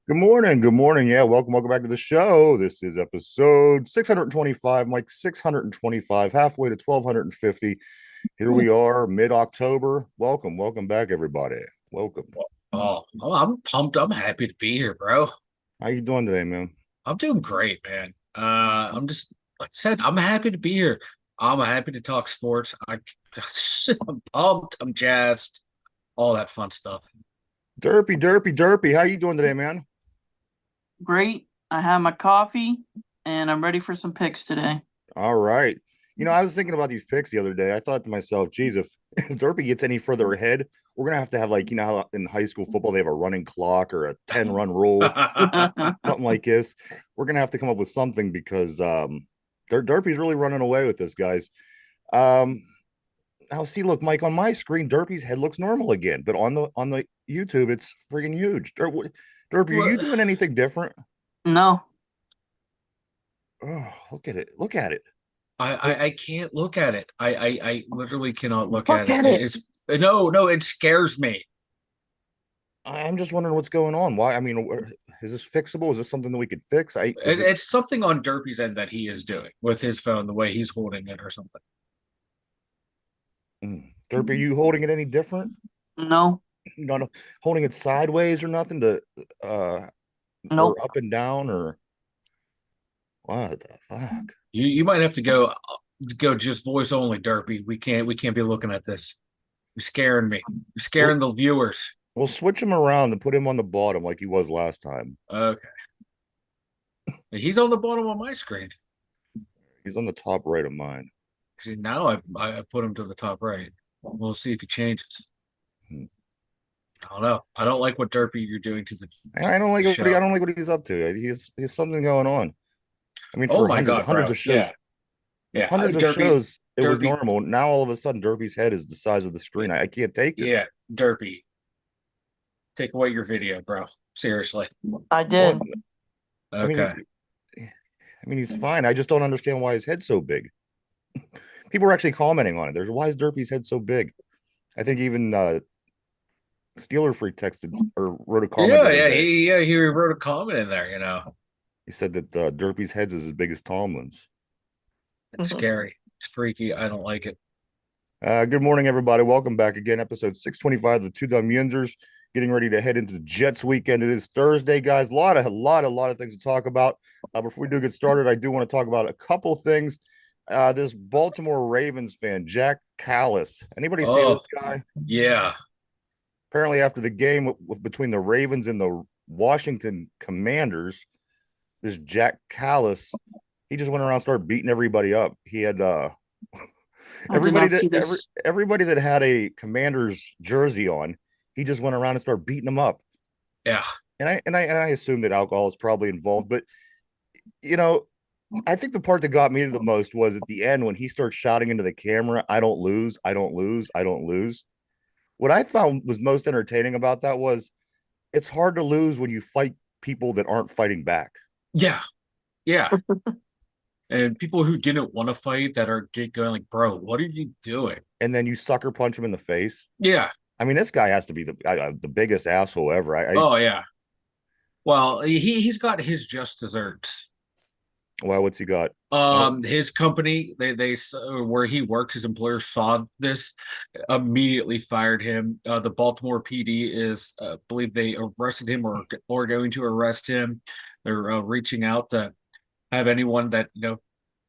Good morning. Good morning. Yeah, welcome back to the show. This is episode 625, like 625, halfway to 1250. Here we are, mid-October. Welcome back, everybody. Welcome. I'm pumped. I'm happy to be here, bro. How you doing today, man? I'm doing great, man. I'm just like I said, I'm happy to be here. I'm happy to talk sports. I'm pumped. I'm jazzed. All that fun stuff. Derpy. How you doing today, man? Great. I have my coffee and I'm ready for some picks today. All right. I was thinking about these picks the other day. I thought to myself, geez, if Derpy gets any further ahead, we're gonna have to have like, how in high school football they have a running clock or a 10-run rule, something like this. We're gonna have to come up with something because Derpy's really running away with this, guys. Um, now see, look, Mike, on my screen, Derpy's head looks normal again, but on the YouTube, it's freaking huge. Derpy, are you Well, doing anything different? No, Oh, look at it. Look at it. I, Look, I I can't look at it. I literally cannot look look at it. at it. It's no, it scares me. I'm just wondering what's going on. Why? I mean, is this fixable? Is this something that we could fix? Is it It's something on Derpy's end that he is doing with his phone, the way he's holding it or something. Derpy, are you holding it any different? No, Not holding it sideways or nothing to or nope. up and down or what the fuck? You might have to go just voice only, Derpy. We can't be looking at this. You're scaring me. You're We'll, scaring the viewers. we'll switch him around and put him on the bottom like he was last time. Okay. He's on the bottom of my screen. He's on the top right of mine. See, now I put him to the top right. We'll see if he changes. Hmm. I don't know. I don't like what Derpy you're doing to the, I don't like the what I show. don't like what he's up to. He's something going on. I mean, Oh for my hundreds God, hundreds bro. of shows, Yeah. Yeah. hundreds of Derpy, shows, it was Derpy. normal. Now all of a sudden, Derpy's head is the size of the screen. I can't take Yeah. this. Derpy. Take away your video, bro. Seriously. I Well, did. I mean, Okay. he's fine. I just don't understand why his head's so big. People are actually commenting on it. There's why is Derpy's head so big? I think even Steeler Freak texted or wrote a comment the Yeah, other day. he wrote a comment in there. He said that Derpy's head's is as big as Tomlin's. It's scary. It's freaky. I don't like it. Good morning, everybody. Welcome back again. Episode 625 of the Two Dumb Yinzers. Getting ready to head into the Jets weekend. It is Thursday, guys. A lot of things to talk about. Before we do get started, I do want to talk about a couple things. This Baltimore Ravens fan, Jack Callis. Anybody see Oh, this guy? yeah. Apparently, after the game between the Ravens and the Washington Commanders, this Jack Callis, he just went around and started beating everybody up. He had I did not see every this. everybody that had a Commanders jersey on, he just went around and started beating them up. Yeah. And I assume that alcohol is probably involved, but you know, I think the part that got me the most was at the end when he starts shouting into the camera, "I don't lose, I don't lose, I don't lose." What I found was most entertaining about that was it's hard to lose when you fight people that aren't fighting back. Yeah. Yeah. And people who didn't want to fight that are going like, bro, what are you doing? And then you sucker punch him in the face. Yeah. I mean, this guy has to be the biggest asshole ever. Oh yeah. Well, he's got his just desserts. Wow, what's he got? Oh, His company, where he worked, his employer saw this, immediately fired him. The Baltimore PD is, believe they arrested him or going to arrest him. They're reaching out to have anyone that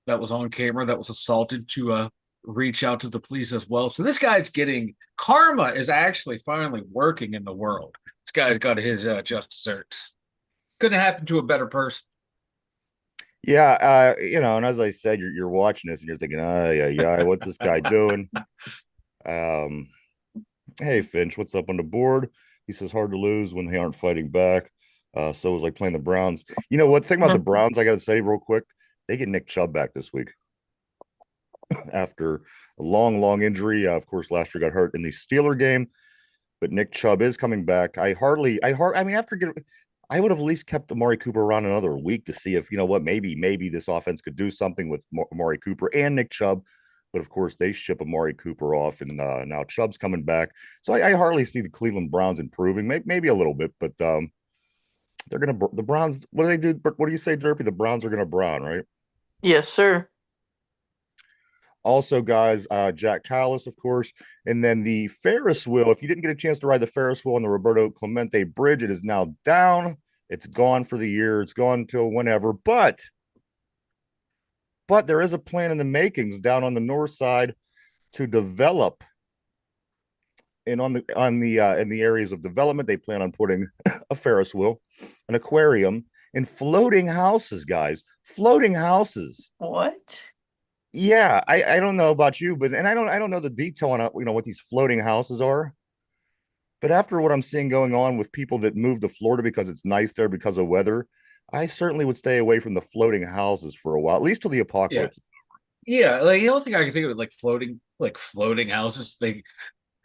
that was on camera that was assaulted to reach out to the police as well. So this guy's getting karma is actually finally working in the world. This guy's got his just desserts. Couldn't happen to a better person. yeah, and as I said, you're watching this and you're thinking, oh yeah, what's this guy doing? Um, hey Finch, what's up on the board? He says hard to lose when they aren't fighting back. So it was like playing the Browns. You know what thing about the Browns I gotta say real quick? They get Nick Chubb back this week after a long injury. Of course, last year got hurt in the Steeler game, but Nick Chubb is coming back. I mean, I would have at least kept Amari Cooper around another week to see if maybe this offense could do something with Amari Cooper and Nick Chubb. But of course, they ship Amari Cooper off, and now Chubb's coming back. So I hardly see the Cleveland Browns improving, maybe a little bit, but They're gonna the Browns. What do they do? What do you say, Derpy? The Browns are gonna brown, right? Yes, sir. Also, guys, Jack Callis, of course, and then the Ferris wheel. If you didn't get a chance to ride the Ferris wheel on the Roberto Clemente Bridge, it is now down. It's gone for the year. It's gone till whenever. But there is a plan in the makings down on the north side to develop. And on the in the areas of development, they plan on putting a Ferris wheel, an aquarium, and floating houses, guys. Floating houses. What? Yeah, I don't know about you, but and I don't know the detail on what these floating houses are. But after what I'm seeing going on with people that move to Florida because it's nice there because of weather, I certainly would stay away from the floating houses for a while, at least till the Yeah. apocalypse. Yeah, like the only thing I can think of like floating houses. They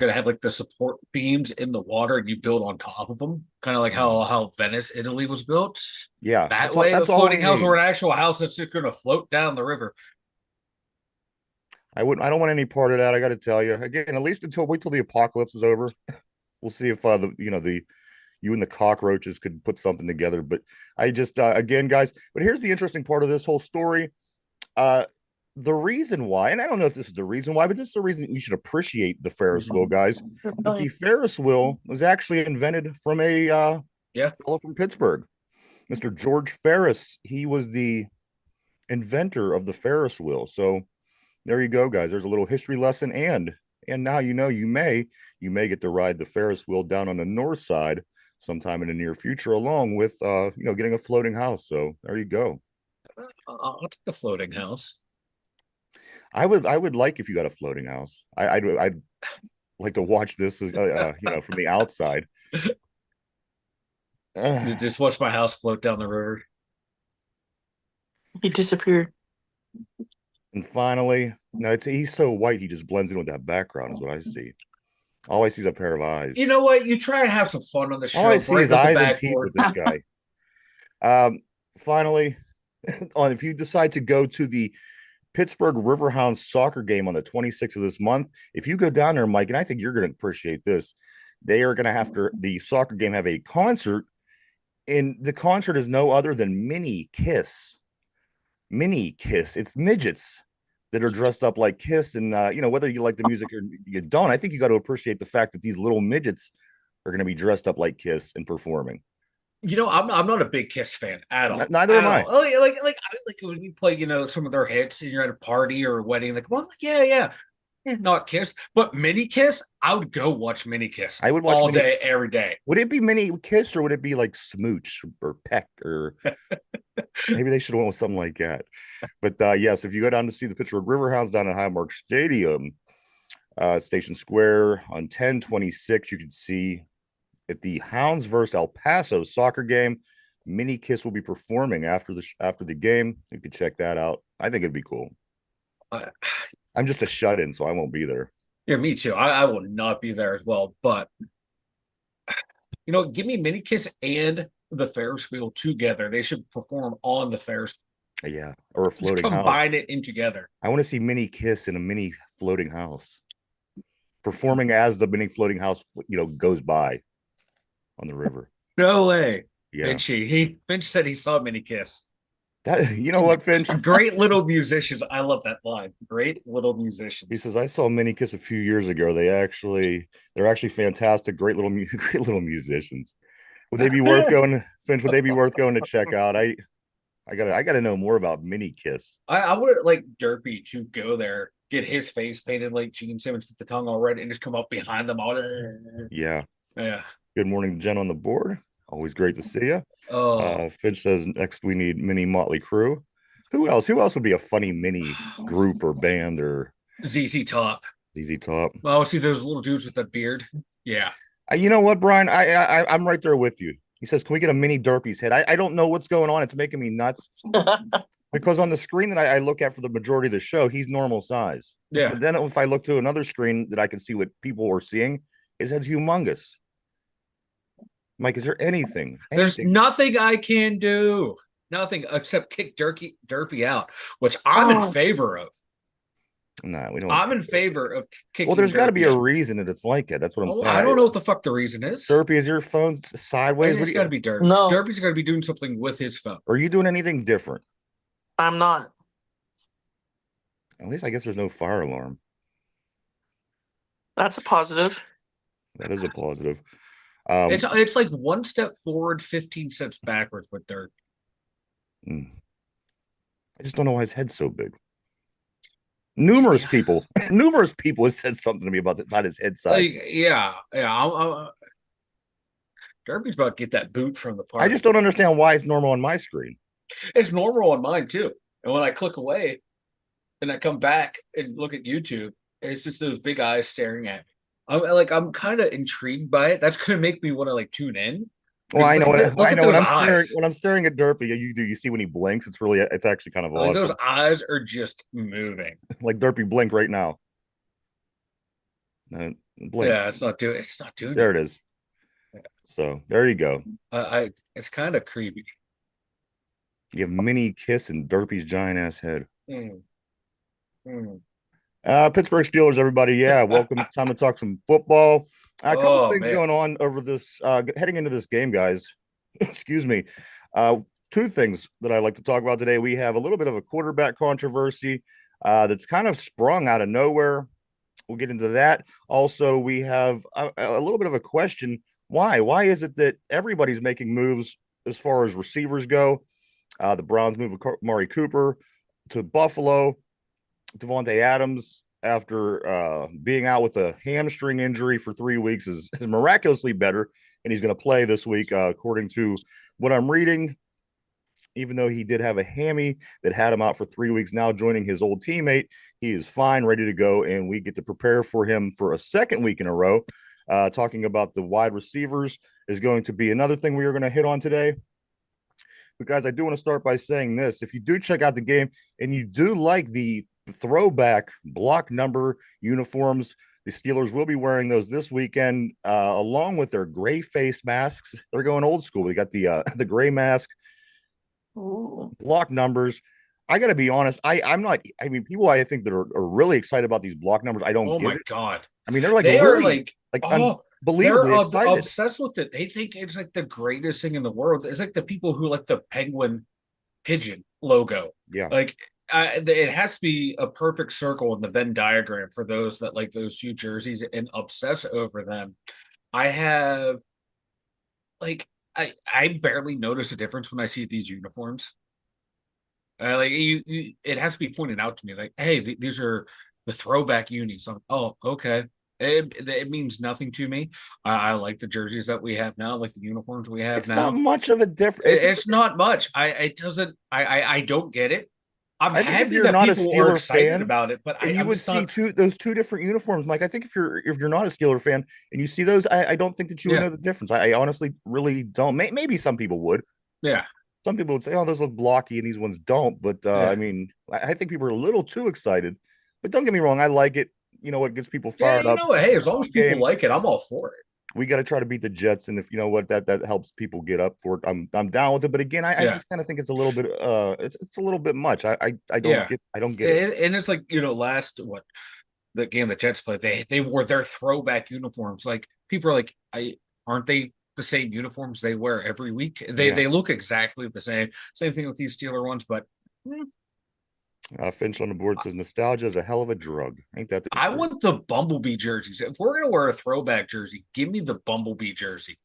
gonna have like the support beams in the water, and you build on top of them, kind of like Mhm. how Venice, Italy was built. Yeah, That that's all. way, a That's all we floating house or need. an actual house that's just gonna float down the river. I wouldn't. I don't want any part of that. I got to tell you again. At least until wait till the apocalypse is over. We'll see if the you and the cockroaches could put something together. But I just again, guys. But here's the interesting part of this whole story. Uh, the reason why, and I don't know if this is the reason why, but this is the reason that we should appreciate the Ferris wheel, guys. That the Ferris wheel was actually invented from a Yeah. fellow from Pittsburgh, Mr. George Ferris. He was the inventor of the Ferris wheel. So there you go, guys. There's a little history lesson, and now you may get to ride the Ferris wheel down on the north side sometime in the near future, along with getting a floating house. So there you go. I'll take a floating house. I would like if you got a floating house. I'd like to watch this as from the outside. Just watch my house float down the river. He disappeared. And finally, no, he's so white he just blends in with that background, is what I see. All I see is a pair of eyes. You know what? You try and have some fun on the All I show. see is Brighten up the eyes and teeth backboard. with this guy. Finally, if you decide to go to the Pittsburgh Riverhounds soccer game on the 26th of this month, if you go down there, Mike, and I think you're going to appreciate this, they are going to have to the soccer game have a concert, and the concert is no other than Mini Kiss. Mini Kiss. It's midgets that are dressed up like Kiss, and whether you like the music or you don't, I think you got to appreciate the fact that these little midgets are going to be dressed up like Kiss and performing. I'm not a big Kiss fan at all. Neither At am I. all. Like when you play, some of their hits and you're at a party or a wedding, like, well, yeah, yeah. Not Kiss, but Mini Kiss. I would go watch Mini Kiss I would watch all Mini. day, every day. Would it be Mini Kiss or would it be like Smooch or Peck or maybe they should have went with something like that? But yes, if you go down to see the Pittsburgh Riverhounds down at Highmark Stadium, Station Square on 10/26, you can see at the Hounds versus El Paso soccer game. Mini Kiss will be performing after the game. You could check that out. I think it'd be cool. Uh, I'm just a shut in, so I won't be there. yeah, me too. I will not be there as well. But give me Mini Kiss and the Ferris wheel together. They should perform on the Ferris. Yeah, or a Just floating house. combine it in together. I want to see Mini Kiss in a mini floating house, performing as the mini floating house, goes by on the river. No way. Yeah, Finch said he saw Mini Kiss. that you know what, Finch? Great little musicians. I love that line. Great little musicians. He says I saw Mini Kiss a few years ago. They're actually fantastic. Great little great little musicians. Would they be worth going, Finch? Would they be worth going to check out? I gotta know more about Mini Kiss. I would like Derpy to go there, get his face painted like Gene Simmons, get the tongue all red, and just come up behind them all. Yeah. Yeah. Good morning, Jen on the board. Always great to see you. Oh, Finch says next we need mini Motley Crue. Who else? Who else would be a funny mini group or band or ZZ Top. ZZ Top? Oh, see those little dudes with the beard. Yeah. You know what, Brian? I'm right there with you. He says, "Can we get a mini Derpy's head?" I don't know what's going on. It's making me nuts because on the screen that I look at for the majority of the show, he's normal size. Yeah. But then if I look to another screen that I can see what people are seeing, his head's humongous. Mike, is there anything? There's nothing I can do. Nothing except kick Derpy out, which I'm in favor of. No, we don't. I'm in favor of kicking. Well, there's got to be a Derpy. reason that it's like it. That's what I'm Oh, saying. I don't know what the fuck the reason is. Derpy, is your phone sideways? What It's do got to you? be Derpy. No. Derpy's got to be doing something with his phone. Are you doing anything different? I'm not. At least I guess there's no fire alarm. That's a positive. That is a positive. It's like one step forward, 15 steps backwards with Derpy. I just don't know why his head's so big. Numerous people have said something to me about his head size. Yeah. Derpy's about to get that boot from the party. I just don't understand why it's normal on my screen. It's normal on mine too. And when I click away and I come back and look at YouTube, it's just those big eyes staring at me. I'm kind of intrigued by it. That's gonna make me want to like tune in. Well, I know when eyes. I'm staring at Derpy, you see when he blinks, it's actually kind of like awesome. Those eyes are just moving. Like Derpy blink right now. Blink. Yeah, it's not doing there it is. Yeah. So there you go. It's kind of creepy. You have mini kiss and Derpy's giant ass head. Pittsburgh Steelers, everybody. Yeah, welcome. Time to talk some football. A couple of things going on over this heading into this game, guys. Excuse me. Two things that I like to talk about today. We have a little bit of a quarterback controversy that's kind of sprung out of nowhere. We'll get into that. Also, we have a little bit of a question. Why? Why is it that everybody's making moves as far as receivers go? The Browns move Amari Cooper to Buffalo. Devontae Adams, after being out with a hamstring injury for 3 weeks, is miraculously better, and he's going to play this week, according to what I'm reading. Even though he did have a hammy that had him out for 3 weeks, now joining his old teammate, he is fine, ready to go, and we get to prepare for him for a second week in a row. Talking about the wide receivers is going to be another thing we are going to hit on today. But guys, I do want to start by saying this. If you do check out the game and you do like the throwback block number uniforms, the Steelers will be wearing those this weekend, along with their gray face masks. They're going old school. We got the gray mask. Ooh. Block numbers. I got to be honest. I'm not. I mean, people I think that are really excited about these block numbers. I don't. Oh get my it. God! I mean, they're like they really, are unbelievably excited. Obsessed with it. They think it's like the greatest thing in the world. It's like the people who like the penguin pigeon logo. Yeah. Like it has to be a perfect circle in the Venn diagram for those that like those two jerseys and obsess over them. I have like I barely notice a difference when I see these uniforms. Like it has to be pointed out to me, like, hey, these are the throwback unis. I'm, oh, okay. It means nothing to me. I like the jerseys that we have now, like the uniforms we have it's now. It's not much of a difference. It's not much. I don't get it. I'm happy that people are excited about it, but you would see those two different uniforms, Mike. I think if you're not a Steeler fan and you see those, I don't think that you would know the difference. I honestly really don't. Maybe some people would. Yeah. Some people would say, "Oh, those look blocky," and these ones don't. But I mean, I think people are a little too excited. But don't get me wrong, I like it. You know what gets people fired up? Hey, as long as people like it, I'm all for it. We got to try to beat the Jets, and if you know what that helps people get up for it, I'm down with it. But again, I just kind of think it's a little bit it's a little bit much. I don't get it. And it's like, last the game the Jets played, they wore their throwback uniforms. Like people are like, aren't they the same uniforms they wear every week? They look exactly the same. Same thing with these Steeler ones, but. Finch on the board says nostalgia is a hell of a drug. Ain't that the truth? I want the Bumblebee jerseys. If we're gonna wear a throwback jersey, give me the Bumblebee jersey.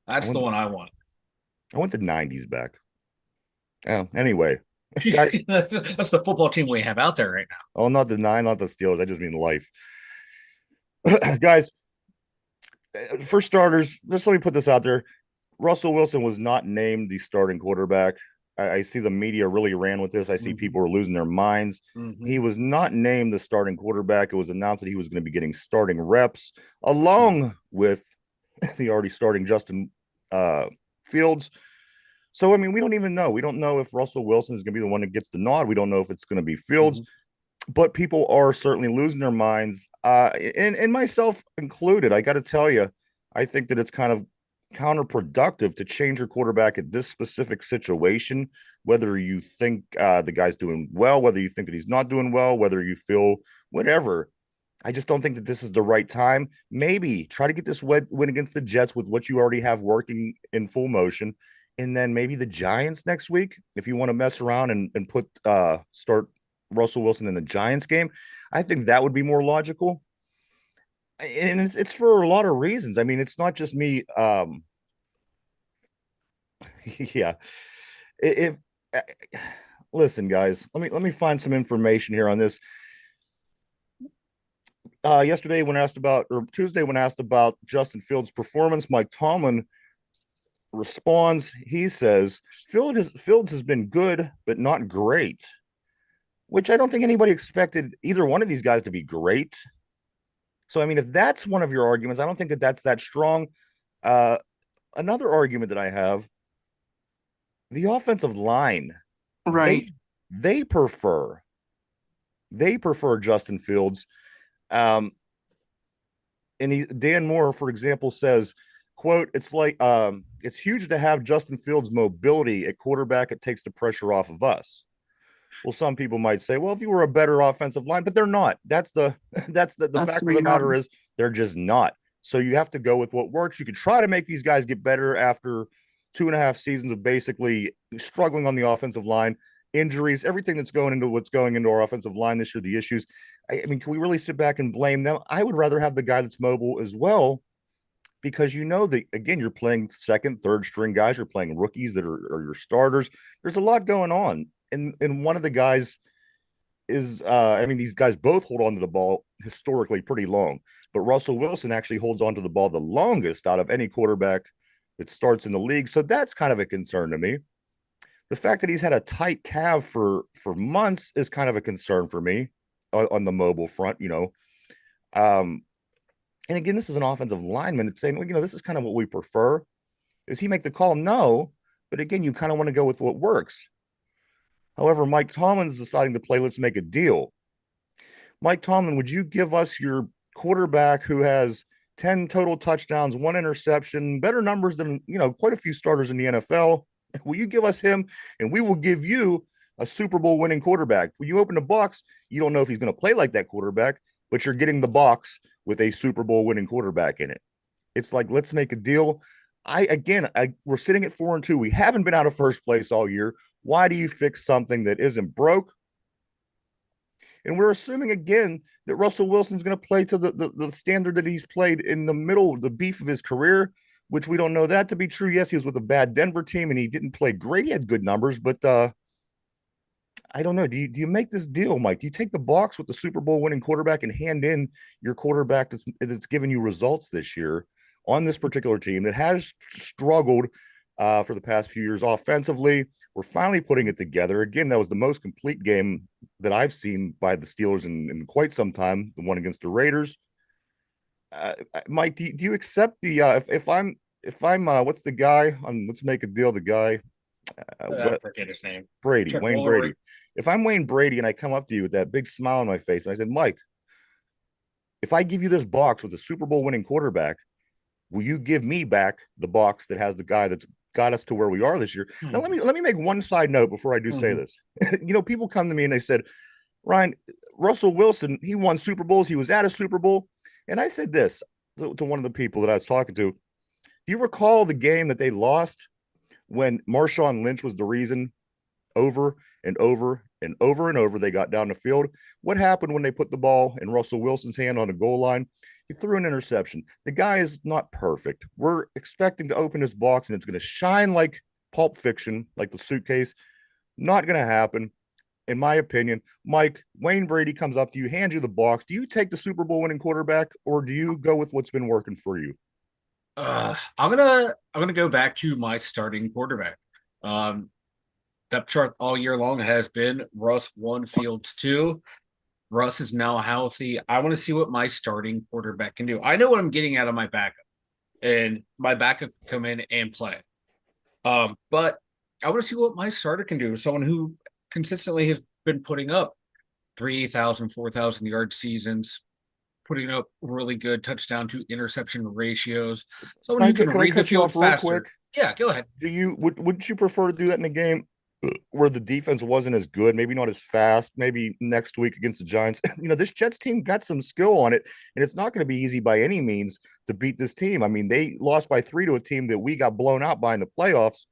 That's the one I want. I want the 90s back. Oh, anyway. Guys, that's the football team we have out there right now. Oh, not the Steelers. I just mean life. Guys, for starters, just let me put this out there. Russell Wilson was not named the starting quarterback. I see the media really ran with this. I see people are losing their minds. He was not named the starting quarterback. It was announced that he was going to be getting starting reps along with the already starting Justin Fields. So, I mean, we don't even know. We don't know if Russell Wilson is going to be the one that gets the nod. We don't know if it's going to be Fields. But people are certainly losing their minds, and myself included. I got to tell you, I think that it's kind of counterproductive to change your quarterback at this specific situation, whether you think the guy's doing well, whether you think that he's not doing well, whether you feel whatever. I just don't think that this is the right time. Maybe try to get this win against the Jets with what you already have working in full motion. And then maybe the Giants next week, if you want to mess around and put start Russell Wilson in the Giants game. I think that would be more logical. And it's for a lot of reasons. I mean, it's not just me. Yeah. If listen, guys, let me find some information here on this. Yesterday, when asked about, or Tuesday, when asked about Justin Fields' performance, Mike Tomlin responds. He says, Fields has been good, but not great, which I don't think anybody expected either one of these guys to be great. So, I mean, if that's one of your arguments, I don't think that that's that strong. Uh, Another argument that I have, the offensive line, Right. they prefer Justin Fields. Um, and Dan Moore, for example, says, quote, it's huge to have Justin Fields' mobility at quarterback. It takes the pressure off of us. Well, some people might say, well, if you were a better offensive line, but they're not. That's the the That's fact the of the matter reality. is they're just not. So you have to go with what works. You could try to make these guys get better after 2.5 seasons of basically struggling on the offensive line, injuries, everything that's going into what's going into our offensive line this year, the issues. I mean, can we really sit back and blame them? I would rather have the guy that's mobile as well, because you know that again, you're playing second, third string guys, you're playing rookies that are your starters. There's a lot going on. And one of the guys is I mean, these guys both hold on to the ball historically pretty long, but Russell Wilson actually holds on to the ball the longest out of any quarterback that starts in the league. So that's kind of a concern to me. The fact that he's had a tight calf for months is kind of a concern for me on the mobile front, you know. Um, and again, this is an offensive lineman. It's saying, well, you know, this is kind of what we prefer. Does he make the call? No. But again, you kind of want to go with what works. However, Mike Tomlin is deciding to play, let's make a deal. Mike Tomlin, would you give us your quarterback who has 10 total touchdowns, one interception, better numbers than, you know, quite a few starters in the NFL? Will you give us him and we will give you a Super Bowl winning quarterback? When you open the box, you don't know if he's going to play like that quarterback, but you're getting the box with a Super Bowl winning quarterback in it. It's like, let's make a deal. We're sitting at 4-2. We haven't been out of first place all year. Why do you fix something that isn't broke? And we're assuming again that Russell Wilson's going to play to the standard that he's played in the middle, the beef of his career, which we don't know that to be true. Yes, he was with a bad Denver team and he didn't play great. He had good numbers, but I don't know. Do you make this deal, Mike? Do you take the box with the Super Bowl winning quarterback and hand in your quarterback that's given you results this year on this particular team that has struggled for the past few years offensively? We're finally putting it together. Again, that was the most complete game that I've seen by the Steelers in quite some time, the one against the Raiders. Mike, do you accept the if I'm what's the guy on Let's Make a Deal, the guy I forget his name. Brady, Chuck Wayne Woolery. Brady. If I'm Wayne Brady and I come up to you with that big smile on my face and I said, Mike, if I give you this box with a Super Bowl winning quarterback, will you give me back the box that has the guy that's got us to where we are this year? Now let me make one side note before I do say this. You know, people come to me and they said, Ryan, Russell Wilson, he won Super Bowls, he was at a Super Bowl. And I said this to one of the people that I was talking to. Do you recall the game that they lost when Marshawn Lynch was the reason over and over and over and over they got down the field? What happened when they put the ball in Russell Wilson's hand on the goal line? He threw an interception. The guy is not perfect. We're expecting to open his box and it's going to shine like Pulp Fiction, like the suitcase. Not going to happen, in my opinion. Mike, Wayne Brady comes up to you, hands you the box. Do you take the Super Bowl winning quarterback or do you go with what's been working for you? I'm gonna go back to my starting quarterback. Um, depth chart all year long has been Russ 1, Fields 2. Russ is now healthy. I want to see what my starting quarterback can do. I know what I'm getting out of my backup, and my backup can come in and play. But I want to see what my starter can do. Someone who consistently has been putting up 3,000, 4,000 yard seasons. putting up really good touchdown to interception ratios. Someone who can Can I read the cut you field off real faster. quick? Yeah, go ahead. Wouldn't you prefer to do that in a game where the defense wasn't as good, maybe not as fast, maybe next week against the Giants? This Jets team got some skill on it, and it's not going to be easy by any means to beat this team. I mean, they lost by 3 to a team that we got blown out by in the playoffs.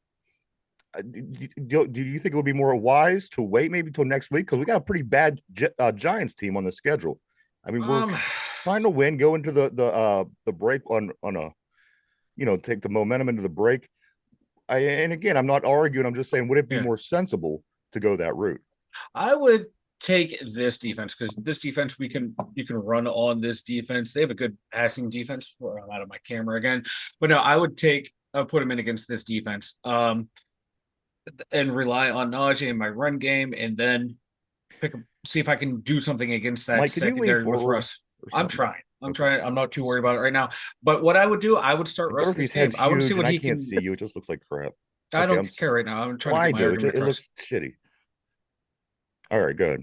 Do you think it would be more wise to wait maybe till next week? Because we got a pretty bad Giants team on the schedule. I mean, we're trying to win, go into the break on a take the momentum into the break. And again, I'm not arguing. I'm just saying, would it be Yeah. more sensible to go that route? I would take this defense because this defense you can run on this defense. They have a good passing defense. I'm out of my camera again, but no, I would put him in against this defense. And rely on Najee in my run game, and then see if I can do something against that Mike, can you lean secondary with forward Russ. or I'm something? trying. I'm Okay. trying. I'm not too worried about it right now. But what I would do, I would start Russ this Dorothy's game. head's I want to see huge, what and I he can't can. see you. It just looks like crap. I Okay, don't care right now. I'm trying well, to I get my do. argument It across. looks shitty. All right, good.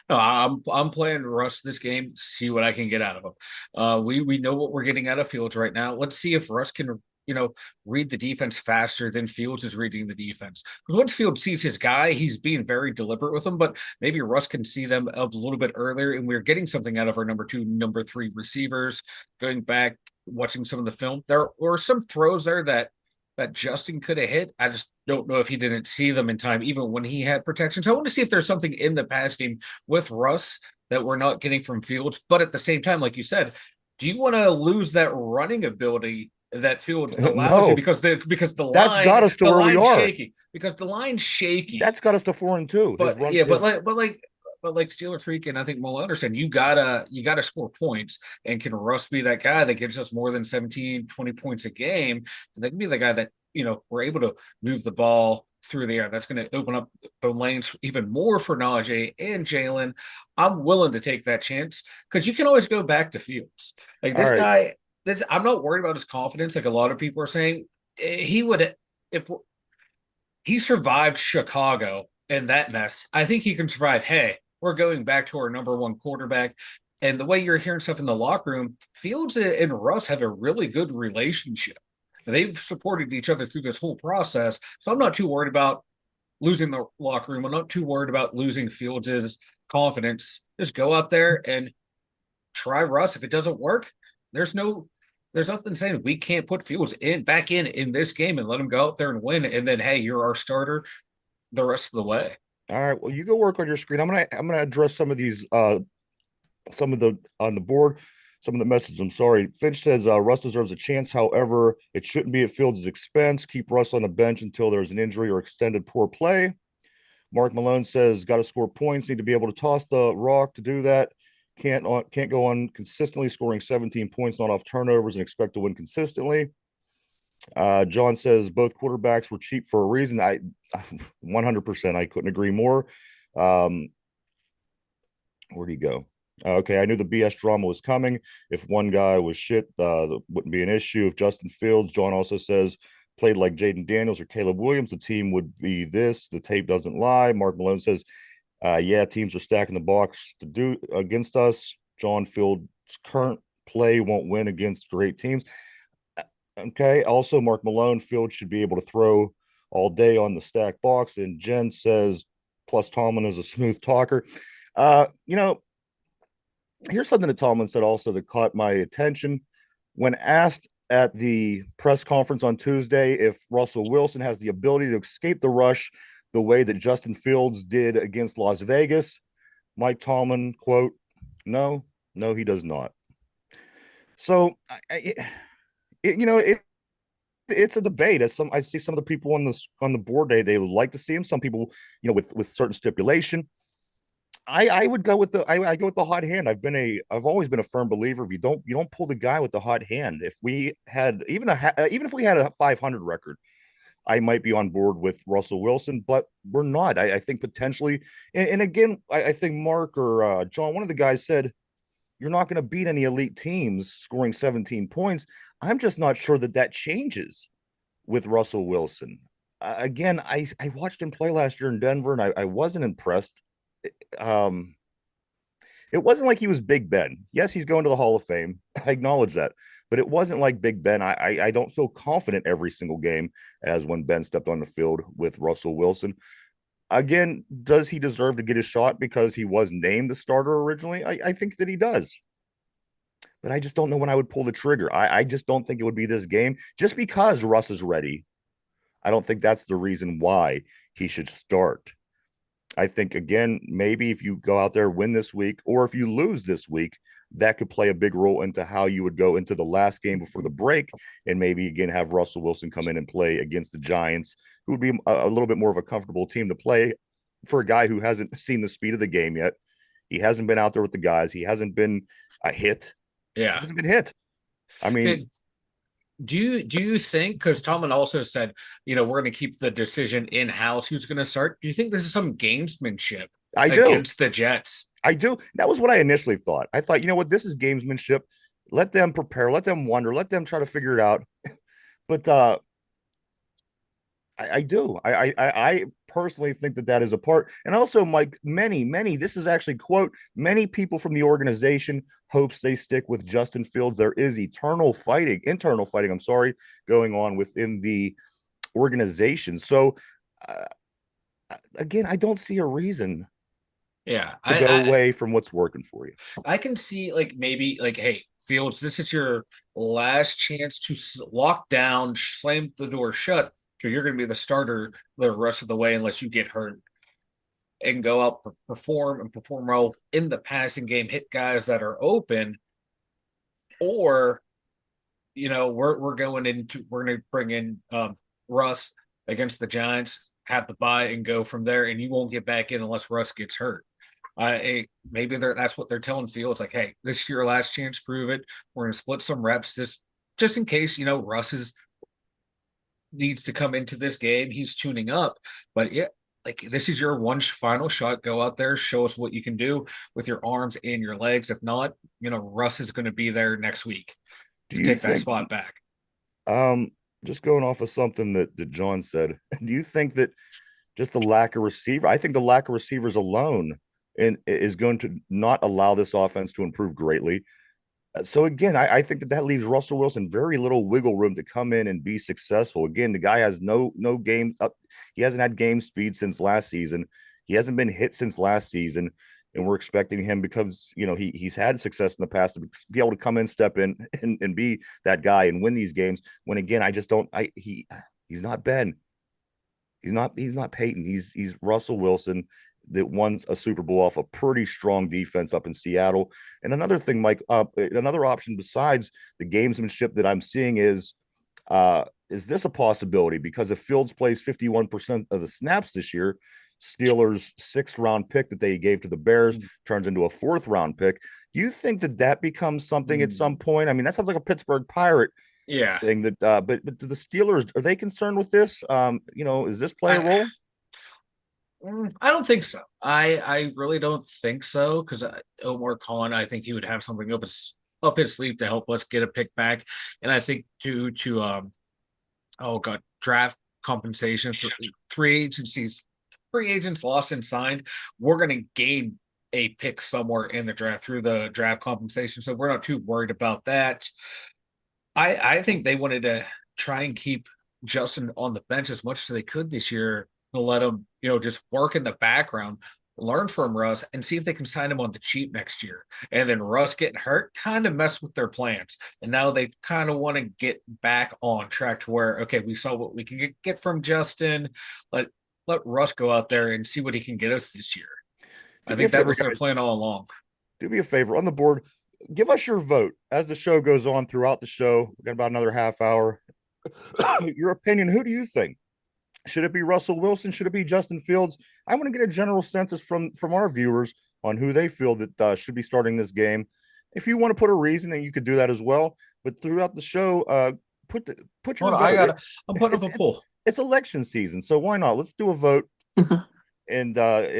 No, I'm playing Russ this game. See what I can get out of him. We know what we're getting out of Fields right now. Let's see if Russ can read the defense faster than Fields is reading the defense. Because once Fields sees his guy, he's being very deliberate with them. But maybe Russ can see them a little bit earlier, and we're getting something out of our number 2, number 3 receivers. Going back, watching some of the film, there were some throws there that Justin could have hit. I just don't know if he didn't see them in time, even when he had protection. So I want to see if there's something in the pass game with Russ that we're not getting from Fields. But at the same time, like you said, do you want to lose that running ability that Fields allows you No, because the that's got us to where we line's are. shaky because the line's shaky. That's got us to 4-2. But like Steeler Freak and I think Mo Anderson, you gotta score points. And can Russ be that guy that gets us more than 17, 20 points a game? That can be the guy that we're able to move the ball through the air. That's going to open up the lanes even more for Najee and Jalen. I'm willing to take that chance because you can always go back to Fields. Like this guy, I'm not worried about his confidence. Like a lot of people are saying, he would if he survived Chicago and that mess. I think he can survive. Hey, we're going back to our number 1 quarterback. And the way you're hearing stuff in the locker room, Fields and Russ have a really good relationship. They've supported each other through this whole process. So I'm not too worried about losing the locker room. I'm not too worried about losing Fields' confidence. Just go out there and try Russ. If it doesn't work, there's nothing saying we can't put Fields back in this game and let him go out there and win. And then, hey, you're our starter the rest of the way. All right. Well, you go work on your screen. I'm gonna address some of these some of the on the board, some of the messages. I'm sorry. Finch says Russ deserves a chance. However, it shouldn't be at Fields' expense. Keep Russ on the bench until there's an injury or extended poor play. Mark Malone says got to score points, need to be able to toss the rock to do that. Can't go on consistently scoring 17 points not off turnovers and expect to win consistently. John says both quarterbacks were cheap for a reason. I 100%. I couldn't agree more. Where'd he go? Okay, I knew the BS drama was coming. If one guy was shit, that wouldn't be an issue. If Justin Fields, John also says, played like Jaden Daniels or Caleb Williams, the team would be this. The tape doesn't lie. Mark Malone says, yeah, teams are stacking the box to do against us. John Fields' current play won't win against great teams. Okay. Also, Mark Malone, Fields should be able to throw all day on the stack box. And Jen says, plus Tomlin is a smooth talker. Here's something that Tomlin said also that caught my attention. When asked at the press conference on Tuesday if Russell Wilson has the ability to escape the rush the way that Justin Fields did against Las Vegas, Mike Tomlin, quote, no, he does not. So, it's a debate. As I see some of the people on the board, they would like to see him. Some people, with certain stipulation. I would go with I go with the hot hand. I've always been a firm believer. If you don't pull the guy with the hot hand. If we had even if we had a 500 record, I might be on board with Russell Wilson, but we're not. I think potentially, and again, I think Mark or John, one of the guys said, you're not going to beat any elite teams scoring 17 points. I'm just not sure that changes with Russell Wilson. Again, I watched him play last year in Denver, and I wasn't impressed. It wasn't like he was Big Ben. Yes, he's going to the Hall of Fame. I acknowledge that. But it wasn't like Big Ben. I don't feel confident every single game as when Ben stepped on the field with Russell Wilson. Again, does he deserve to get his shot because he was named the starter originally? I think that he does. But I just don't know when I would pull the trigger. I just don't think it would be this game just because Russ is ready. I don't think that's the reason why he should start. I think, again, maybe if you go out there, win this week, or if you lose this week, that could play a big role into how you would go into the last game before the break. And maybe, again, have Russell Wilson come in and play against the Giants, who would be a little bit more of a comfortable team to play for a guy who hasn't seen the speed of the game yet. He hasn't been out there with the guys. He hasn't been a hit. He Yeah. hasn't been hit. I mean, Do you think, because Tomlin also said, we're going to keep the decision in house who's going to start? Do you think this is some gamesmanship I do. against the Jets? I do. That was what I initially thought. I thought, you know what, this is gamesmanship. Let them prepare, let them wonder, let them try to figure it out. But I do. I personally think that is a part. And also, Mike, many, this is actually quote, many people from the organization hopes they stick with Justin Fields. There is internal fighting, I'm sorry, going on within the organization. So, uh, again, I don't see a reason Yeah, to go away from what's working for you. I can see maybe hey, Fields, this is your last chance to lock down, slam the door shut. So you're going to be the starter the rest of the way unless you get hurt, and go out, perform well in the passing game, hit guys that are open. Or, we're going to bring in Russ against the Giants, have the bye, and go from there. And you won't get back in unless Russ gets hurt. Maybe that's what they're telling Fields, hey, this is your last chance, prove it. We're going to split some reps, just in case Russ needs to come into this game. He's tuning up, but yeah, this is your one final shot. Go out there, show us what you can do with your arms and your legs. If not, Russ is going to be there next week to take that spot back. Just going off of something that John said, do you think that just the lack of receiver? I think the lack of receivers alone is going to not allow this offense to improve greatly. So again, I think that leaves Russell Wilson very little wiggle room to come in and be successful. Again, the guy has no game up. He hasn't had game speed since last season. He hasn't been hit since last season, and we're expecting him, because he's had success in the past, to be able to come in, step in, and be that guy and win these games. When again, I just don't. He's not Ben. He's not Peyton. He's Russell Wilson that won a Super Bowl off a pretty strong defense up in Seattle. And another thing, Mike, another option besides the gamesmanship that I'm seeing is this a possibility? Because if Fields plays 51% of the snaps this year, Steelers' 6th round pick that they gave to the Bears turns into a 4th round pick. Do you think that becomes something at some point? I mean, that sounds like a Pittsburgh Pirate thing. That, but do the Steelers, are they concerned with this? Is this play a role? I don't think so. I really don't think so, because Omar Khan, I think he would have something up his sleeve to help us get a pick back. And I think due to draft compensation, free agents lost and signed, we're going to gain a pick somewhere in the draft through the draft compensation. So we're not too worried about that. I think they wanted to try and keep Justin on the bench as much as they could this year, to let him, just work in the background, learn from Russ, and see if they can sign him on the cheap next year. And then Russ getting hurt kind of messed with their plans. And now they kind of want to get back on track to where, okay, we saw what we can get from Justin. Let Russ go out there and see what he can get us this year. I think that was their plan all along. Do me a favor on the board. Give us your vote as the show goes on throughout the show. We've got about another half hour. Your opinion. Who do you think? Should it be Russell Wilson? Should it be Justin Fields? I want to get a general census from our viewers on who they feel that should be starting this game. If you want to put a reason, then you could do that as well. But throughout the show, put your vote. I'm putting up a poll. It's election season, so why not? Let's do a vote. And I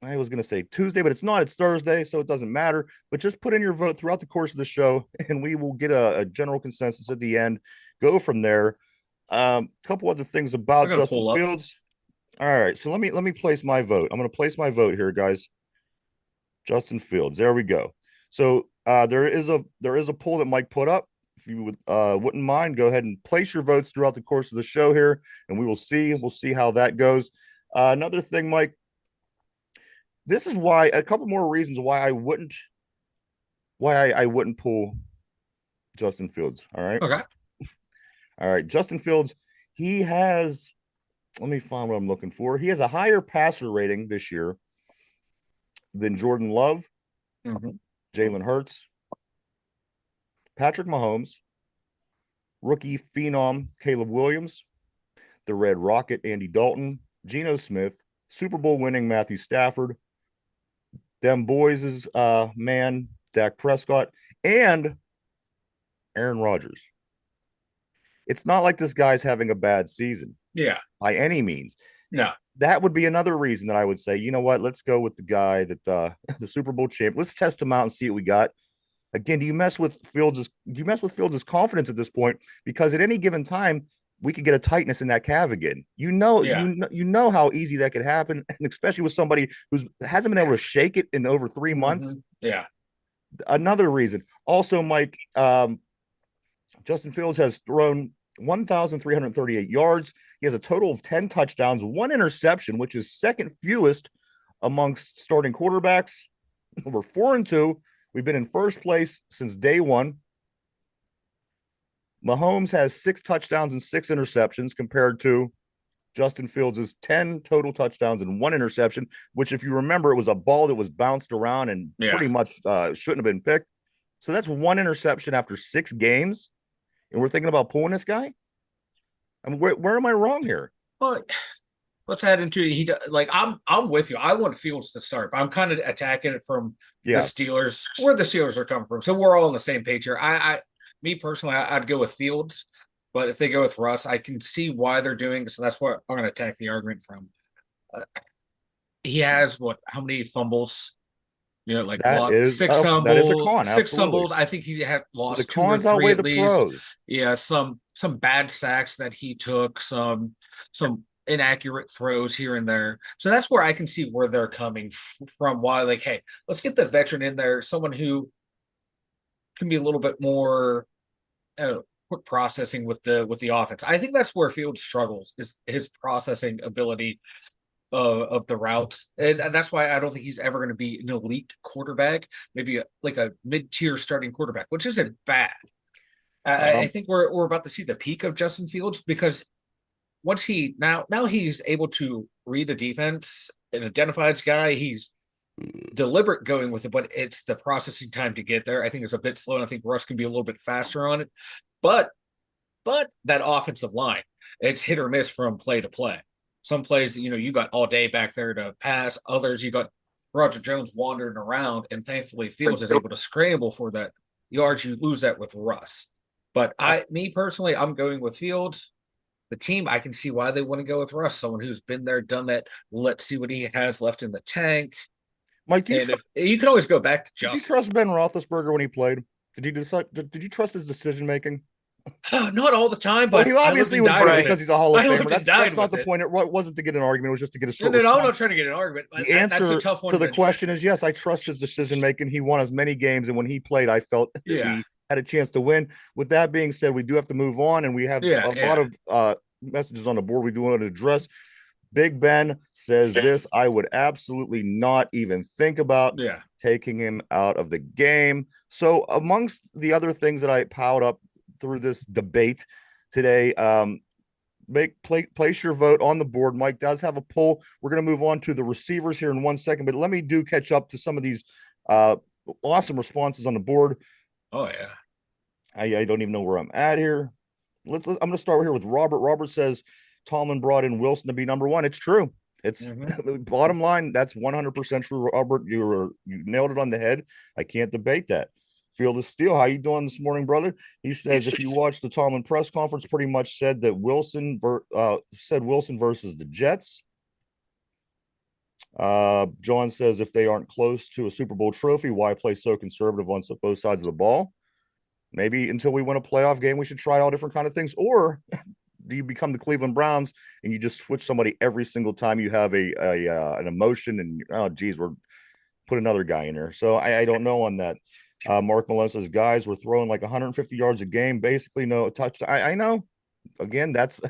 was going to say Tuesday, but it's not. It's Thursday, so it doesn't matter. But just put in your vote throughout the course of the show, and we will get a general consensus at the end. Go from there. Couple other things about Justin Fields. All right, so let me place my vote. I'm going to place my vote here, guys. Justin Fields. There we go. So there is a poll that Mike put up. If you wouldn't mind, go ahead and place your votes throughout the course of the show here, and we'll see how that goes. Another thing, Mike, this is why a couple more reasons why I wouldn't pull Justin Fields. All right. Okay. All right. Justin Fields, he has, let me find what I'm looking for. He has a higher passer rating this year than Jordan Love, Jalen Hurts, Patrick Mahomes, rookie phenom Caleb Williams, the Red Rocket Andy Dalton, Geno Smith, Super Bowl winning Matthew Stafford, them boys' man Dak Prescott, and Aaron Rodgers. It's not like this guy's having a bad season. Yeah. By any means. No. That would be another reason that I would say, you know what, let's go with the guy that the Super Bowl champ. Let's test him out and see what we got. Again, do you mess with Fields' confidence at this point? Because at any given time, we could get a tightness in that calf again. You know how easy that could happen, and especially with somebody who hasn't been able to shake it in over 3 months. Yeah. Another reason. Also, Mike, Justin Fields has thrown 1,338 yards. He has a total of 10 touchdowns, 1 interception, which is second fewest amongst starting quarterbacks. We're 4-2. We've been in first place since day one. Mahomes has 6 touchdowns and 6 interceptions compared to Justin Fields' 10 total touchdowns and 1 interception, which, if you remember, it was a ball that was bounced around and pretty much shouldn't have been picked. So that's 1 interception after 6 games. And we're thinking about pulling this guy? I mean, where am I wrong here? Well, let's add into it. I'm with you. I want Fields to start, but I'm kind of attacking it from the Steelers, where the Steelers are coming from. So we're all on the same page here. Me personally, I'd go with Fields, but if they go with Russ, I can see why they're doing it. So that's what I'm going to attack the argument from. He has how many fumbles? You know, like six fumbles. That is a con. 6 fumbles. I think he had lost the 2 cons or 3 outweigh at the least. Pros. Yeah, some bad sacks that he took, some inaccurate throws here and there. So that's where I can see where they're coming from. Why, like, hey, let's get the veteran in there, someone who can be a little bit more quick processing with the offense. I think that's where Fields struggles, is his processing ability of the routes, and that's why I don't think he's ever going to be an elite quarterback. Maybe a mid-tier starting quarterback, which isn't bad. I think we're about to see the peak of Justin Fields, because once now he's able to read the defense and identify his guy. He's deliberate going with it, but it's the processing time to get there. I think it's a bit slow, and I think Russ can be a little bit faster on it. But that offensive line, it's hit or miss from play to play. Some plays, you got all day back there to pass. Others, you got Roger Jones wandering around, and thankfully Fields is able to scramble for that yards. You lose that with Russ. But me personally, I'm going with Fields. The team, I can see why they want to go with Russ, someone who's been there, done that. Let's see what he has left in the tank. Mike, you can always go back to Justin. Did you trust Ben Roethlisberger when he played? Did you trust his decision making? Not all the time, but he obviously was right because he's a Hall of Famer. That's not the point. It wasn't to get an argument. It was just to get a short response. I'm not trying to get an argument. The answer that's a tough one to the question is yes, I trust his decision making. He won as many games, and when he played, I felt that we had a chance to win. With that being said, we do have to move on, and we have a lot of messages on the board we do want to address. Big Ben says this: I would absolutely not even think about taking him out of the game. So amongst the other things that I piled up through this debate today, place your vote on the board. Mike does have a poll. We're going to move on to the receivers here in 1 second, but let me catch up to some of these awesome responses on the board. Oh yeah, I don't even know where I'm at here. I'm going to start here with Robert. Robert says Tomlin brought in Wilson to be number 1. It's true. It's bottom line. That's 100% true, Robert. You nailed it on the head. I can't debate that. Field of Steel, how you doing this morning, brother? He says if you watch the Tomlin press conference, pretty much said that Wilson versus the Jets. John says if they aren't close to a Super Bowl trophy, why play so conservative on both sides of the ball? Maybe until we win a playoff game, we should try all different kind of things. Or do you become the Cleveland Browns and you just switch somebody every single time you have an emotion and put another guy in there. So I don't know on that. Mark Malone says, guys, we're throwing like 150 yards a game, basically no touchdown. I know. Again, that's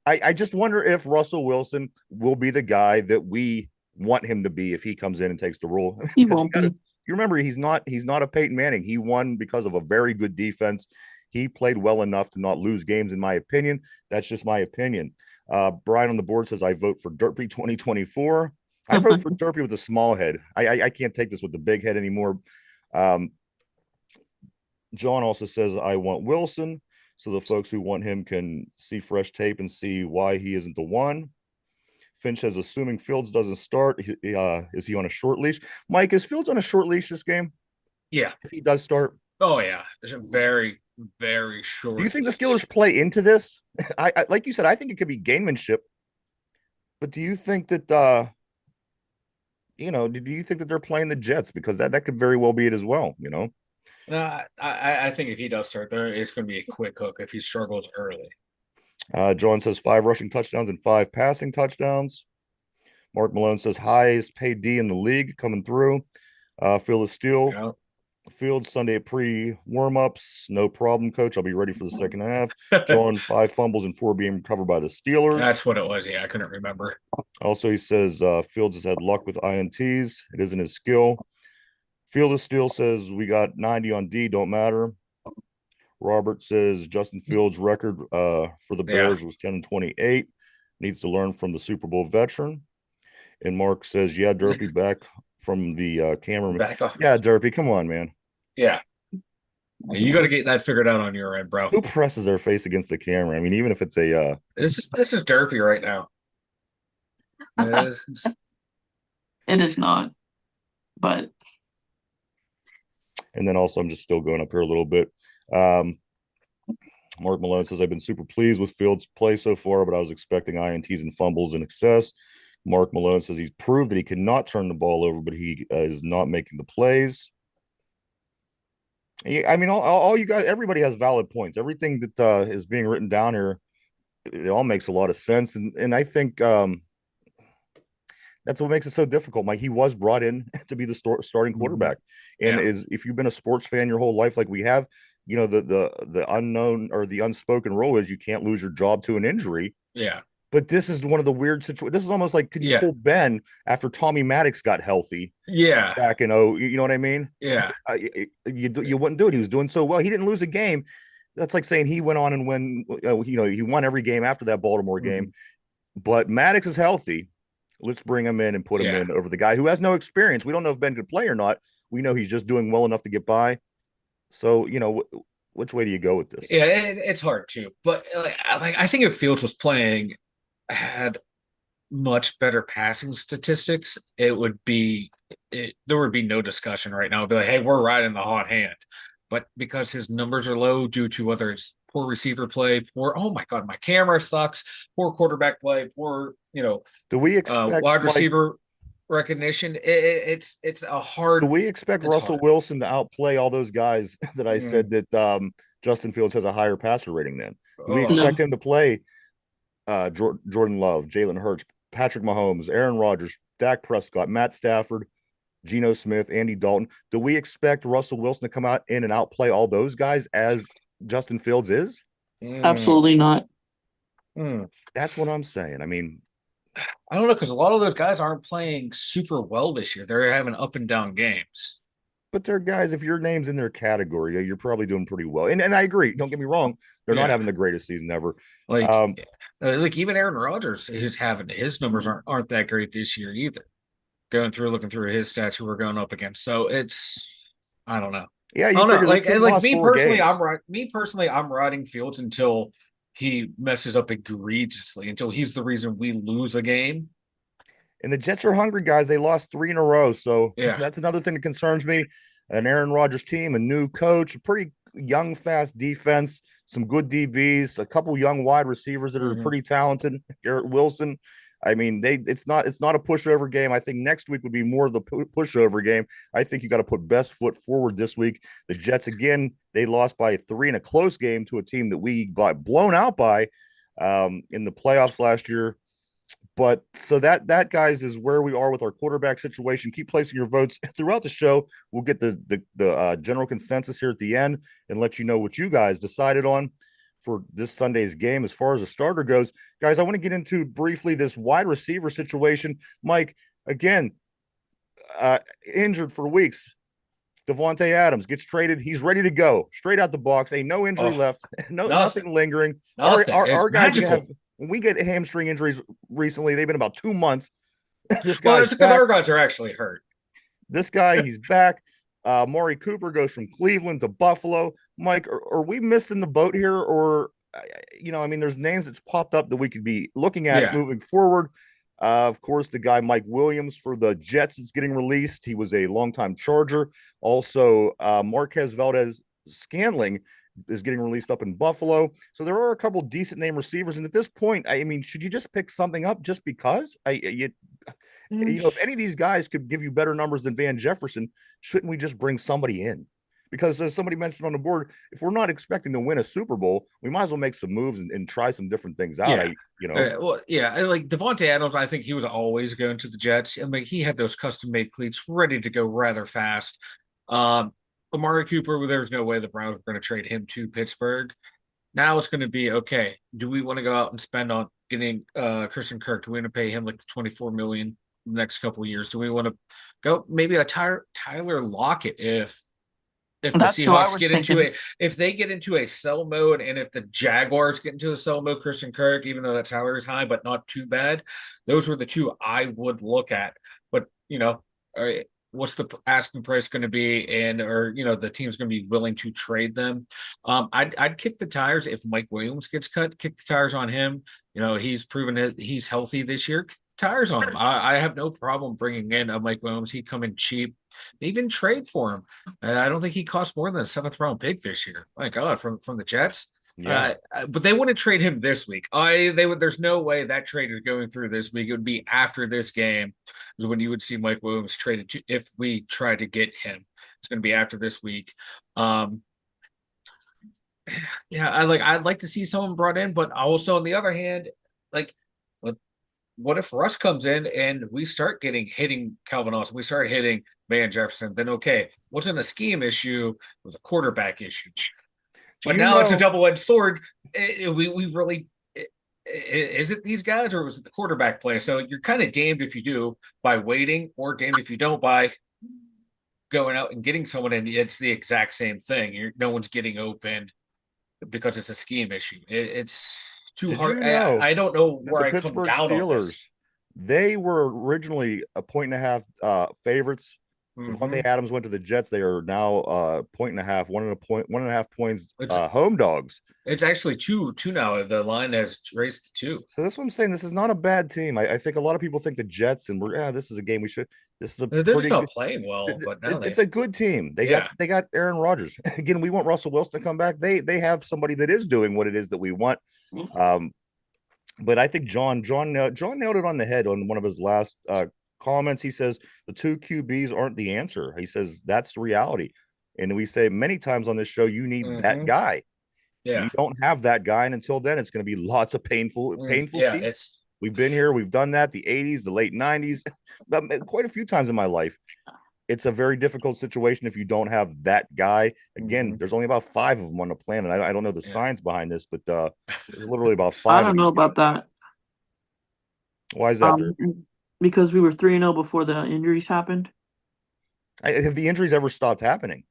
I just wonder if Russell Wilson will be the guy that we want him to be if he comes in and takes the role. He won't be. You remember he's not a Peyton Manning. He won because of a very good defense. He played well enough to not lose games, in my opinion. That's just my opinion. Brian on the board says I vote for Derpy 2024. I vote for Derpy with a small head. I can't take this with the big head anymore. John also says I want Wilson, so the folks who want him can see fresh tape and see why he isn't the one. Finch says, assuming Fields doesn't start, is he on a short leash? Mike, is Fields on a short leash this game? Yeah. If he does start? Oh, yeah. It's a very, very short. Do you think the Steelers play into this? I like you said, I think it could be gamemanship. But do you think that do you think that they're playing the Jets? Because that could very well be it as well, I think if he does start there, it's going to be a quick hook if he struggles early. John says 5 rushing touchdowns and 5 passing touchdowns. Mark Malone says highest paid D in the league coming through. Phil is Steel. Yeah. Field Sunday pre-warm-ups. No problem, coach. I'll be ready for the second half. John, 5 fumbles and 4 being recovered by the Steelers. That's what it was. Yeah, I couldn't remember. Also, he says Fields has had luck with INTs. It isn't his skill. Field of Steel says we got 90 on D, don't matter. Robert says Justin Fields' record for the Bears was 10-28. Needs to learn from the Super Bowl veteran. And Mark says, yeah, Derpy back from the cameraman. Yeah, Derpy, come on, man. Yeah. You got to get that figured out on your end, bro. Who presses their face against the camera? I mean, even if it's a this is Derpy right now. It is not. But and then also I'm just still going up here a little bit. Mark Malone says I've been super pleased with Fields' play so far, but I was expecting INTs and fumbles in excess. Mark Malone says he's proved that he cannot turn the ball over, but he is not making the plays. I mean, all you guys, everybody has valid points. Everything that is being written down here, it all makes a lot of sense. And I think that's what makes it so difficult. Mike, he was brought in to be the starting quarterback. And if you've been a sports fan your whole life, like we have, the unknown or the unspoken rule is you can't lose your job to an injury. Yeah. But this is one of the weird situations. This is almost like, could you pull Ben after Tommy Maddox got healthy? Yeah. Back in you know what I mean? Yeah. You wouldn't do it. He was doing so well. He didn't lose a game. That's like saying he went on and won, he won every game after that Baltimore game. But Maddox is healthy. Let's bring him in and put him in over the guy who has no experience. We don't know if Ben could play or not. We know he's just doing well enough to get by. So, which way do you go with this? Yeah, it's hard too. But I think if Fields was playing, had much better passing statistics, there would be no discussion right now. It'd be like, hey, we're riding the hot hand. But because his numbers are low due to whether it's poor receiver play, oh my God, my camera sucks, poor quarterback play, poor, do we expect wide receiver recognition? It's a hard. Do we expect Russell Wilson to outplay all those guys that I said that Justin Fields has a higher passer rating than? Do we expect him to play Jordan Love, Jalen Hurts, Patrick Mahomes, Aaron Rodgers, Dak Prescott, Matt Stafford, Geno Smith, Andy Dalton? Do we expect Russell Wilson to come out in and outplay all those guys as Justin Fields is? Absolutely not. That's what I'm saying. I mean, I don't know, because a lot of those guys aren't playing super well this year. They're having up and down games. But they're guys, if your name's in their category, you're probably doing pretty well. And I agree. Don't get me wrong. They're not having the greatest season ever. Like even Aaron Rodgers is having his numbers aren't that great this year either. Looking through his stats who we're going up against. So I don't know. Yeah, you figure like me personally, I'm riding Fields until he messes up egregiously, until he's the reason we lose a game. And the Jets are hungry, guys. They lost 3 in a row. So that's another thing that concerns me. An Aaron Rodgers team, a new coach, a pretty young, fast defense, some good DBs, a couple young wide receivers that are pretty talented. Garrett Wilson. I mean, it's not a pushover game. I think next week would be more of the pushover game. I think you got to put best foot forward this week. The Jets, again, they lost by 3 in a close game to a team that we got blown out by in the playoffs last year. But so that guys is where we are with our quarterback situation. Keep placing your votes throughout the show. We'll get the general consensus here at the end and let you know what you guys decided on for this Sunday's game as far as the starter goes. Guys, I want to get into briefly this wide receiver situation. Mike, again, injured for weeks. Devontae Adams gets traded. He's ready to go straight out the box. Ain't no injury left. Nothing lingering. Nothing. Our guys magical. When we get hamstring injuries recently, they've been about 2 months. This well, it's because our guys are actually hurt. This guy, he's back. Maury Cooper goes from Cleveland to Buffalo. Mike, are we missing the boat here? Or, I mean, there's names that's popped up that we could be looking at moving forward. Of course, the guy Mike Williams for the Jets is getting released. He was a longtime Charger. Also, Marquez Valdez-Scantling is getting released up in Buffalo. So there are a couple decent name receivers. And at this point, I mean, should you just pick something up just because? If any of these guys could give you better numbers than Van Jefferson, shouldn't we just bring somebody in? Because as somebody mentioned on the board, if we're not expecting to win a Super Bowl, we might as well make some moves and try some different things out. Like Devontae Adams, I think he was always going to the Jets. I mean, he had those custom-made cleats ready to go rather fast. Amari Cooper, there's no way the Browns are going to trade him to Pittsburgh. Now it's going to be, okay, do we want to go out and spend on getting Christian Kirk? Do we want to pay him like the $24 million the next couple of years? Do we want to go maybe a Tyler Lockett if the Seahawks if they get into a sell mode, and if the Jaguars get into a sell mode, Christian Kirk, even though that salary is high but not too bad, those were the two I would look at. But all right, what's the asking price going to be, the team's going to be willing to trade them? I'd kick the tires if Mike Williams gets cut. Kick the tires on him. He's proven that he's healthy this year. Kick the tires on him. I have no problem bringing in a Mike Williams. He'd come in cheap. Even trade for him. I don't think he cost more than a 7th-round pick this year. My God, from the Jets. Yeah. But they wouldn't trade him this week. There's no way that trade is going through this week. It would be after this game is when you would see Mike Williams traded to, if we try to get him. It's going to be after this week. I'd like to see someone brought in, but also on the other hand, what if Russ comes in and we start hitting Calvin Austin, we start hitting Van Jefferson, then okay, wasn't a scheme issue, it was a quarterback issue. But now it's a double-edged sword. We really, is it these guys or was it the quarterback play? So you're kind of damned if you do by waiting, or damned if you don't by going out and getting someone, and it's the exact same thing. No one's getting open because it's a scheme issue. It's too hard. I don't know where I come down on this. They were originally a 1.5 favorites. Devontae Adams went to the Jets. They are now 1.5, 1.5 points home dogs. It's actually two now. The line has raised to 2. So that's what I'm saying. This is not a bad team. I think a lot of people think the Jets, and this is a game we should. This is they're just not playing well, but it's a good team. They got Aaron Rodgers. Again, we want Russell Wilson to come back. They have somebody that is doing what it is that we want. But I think John nailed it on the head on one of his last comments. He says the 2 QBs aren't the answer. He says that's the reality. And we say many times on this show, you need that guy. Yeah. You don't have that guy. And until then, it's going to be lots of painful seasons. We've been here. We've done that. The 80s, the late 90s, quite a few times in my life. It's a very difficult situation if you don't have that guy. Again, there's only about 5 of them on the planet. I don't know the science behind this, but there's literally about 5. I don't know about that. Why is that? Because we were 3-0 before the injuries happened. Have the injuries ever stopped happening?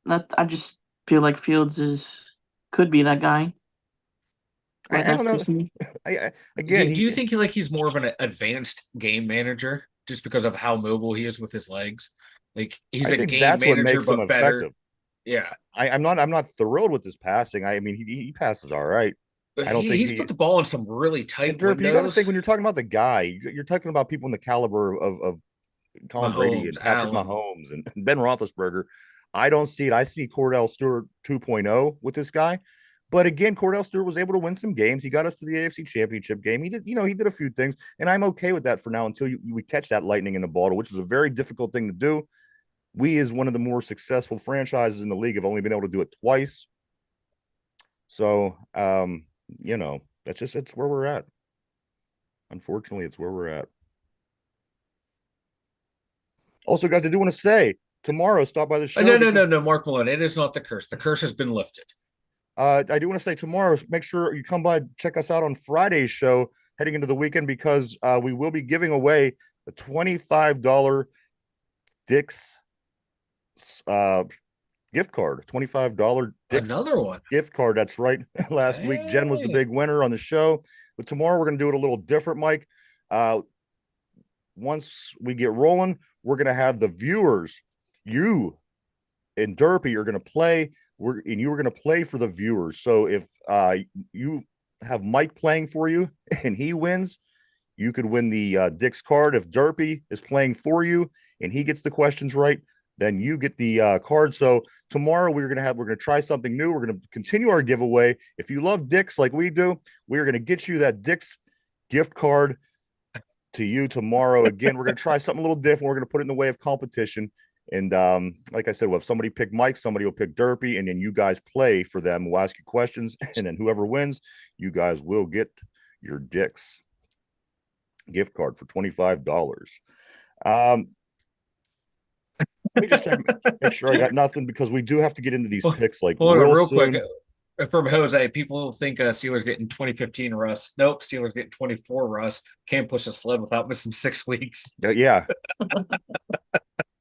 I just feel like Fields could be that guy. I don't know. Do you think he's more of an advanced game manager just because of how mobile he is with his legs? Like he's a game manager, but better. Effective. Yeah, I'm not thrilled with his passing. I mean, he passes all right. I don't think he's put the ball in some really tight windows. You got to think when you're talking about the guy, you're talking about people in the caliber of Tom Brady and Patrick Mahomes and Ben Roethlisberger. I don't see it. I see Cordell Stewart 2.0 with this guy. But again, Cordell Stewart was able to win some games. He got us to the AFC Championship game. He did a few things, and I'm okay with that for now until we catch that lightning in the bottle, which is a very difficult thing to do. We, as one of the more successful franchises in the league, have only been able to do it twice. So, it's where we're at. Unfortunately, it's where we're at. Also, guys, I do want to say tomorrow, stop by the show. No, Mark Malone. It is not the curse. The curse has been lifted. I do want to say tomorrow, make sure you come by, check us out on Friday's show heading into the weekend, because we will be giving away a $25 Dick's gift card, $25 Dick's Another one. gift card. That's right. Last week, Jen was the big winner on the show, but tomorrow we're going to do it a little different, Mike. Once we get rolling, we're going to have the viewers, you and Derpy are going to play. You were going to play for the viewers. So if you have Mike playing for you and he wins, you could win the Dick's card. If Derpy is playing for you and he gets the questions right, then you get the card. So tomorrow we're going to try something new. We're going to continue our giveaway. If you love Dick's like we do, we're going to get you that Dick's gift card to you tomorrow. Again, we're going to try something a little different. We're going to put it in the way of competition. And like I said, we'll have somebody pick Mike, somebody will pick Derpy, and then you guys play for them. We'll ask you questions, and then whoever wins, you guys will get your Dick's gift card for $25. Let me just make sure I got nothing, because we do have to get into these picks like real soon. Quick. From Jose, people think Steelers getting 2015 Russ. Nope, Steelers getting 24 Russ. Can't push a sled without missing 6 weeks. Yeah.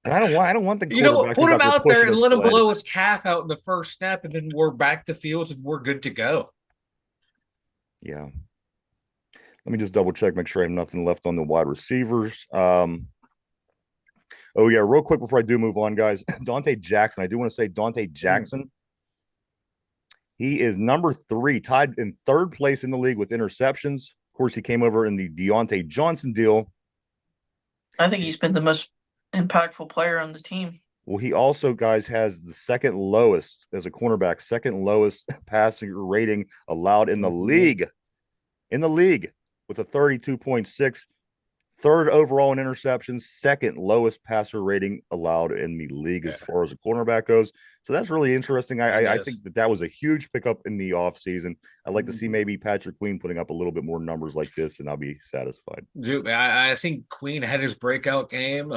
I don't want the quarterback. Put him out there and let him sled. blow his calf out in the first snap, and then we're back to fields and we're good to go. Yeah. Let me just double check, make sure I have nothing left on the wide receivers. Oh yeah, real quick before I do move on, guys. Dante Jackson. I do want to say Dante Jackson. He is number 3, tied in 3rd place in the league with interceptions. Of course, he came over in the Deontay Johnson deal. I think he's been the most impactful player on the team. Well, he also, guys, has the second lowest as a cornerback, second lowest passing rating allowed in the league. In the league with a 32.6, 3rd overall in interceptions, 2nd lowest passer rating allowed in the league as far as a cornerback goes. So that's really interesting. I think that was a huge pickup in the offseason. I'd like to see maybe Patrick Queen putting up a little bit more numbers like this, and I'll be satisfied. Dude, I think Queen had his breakout game.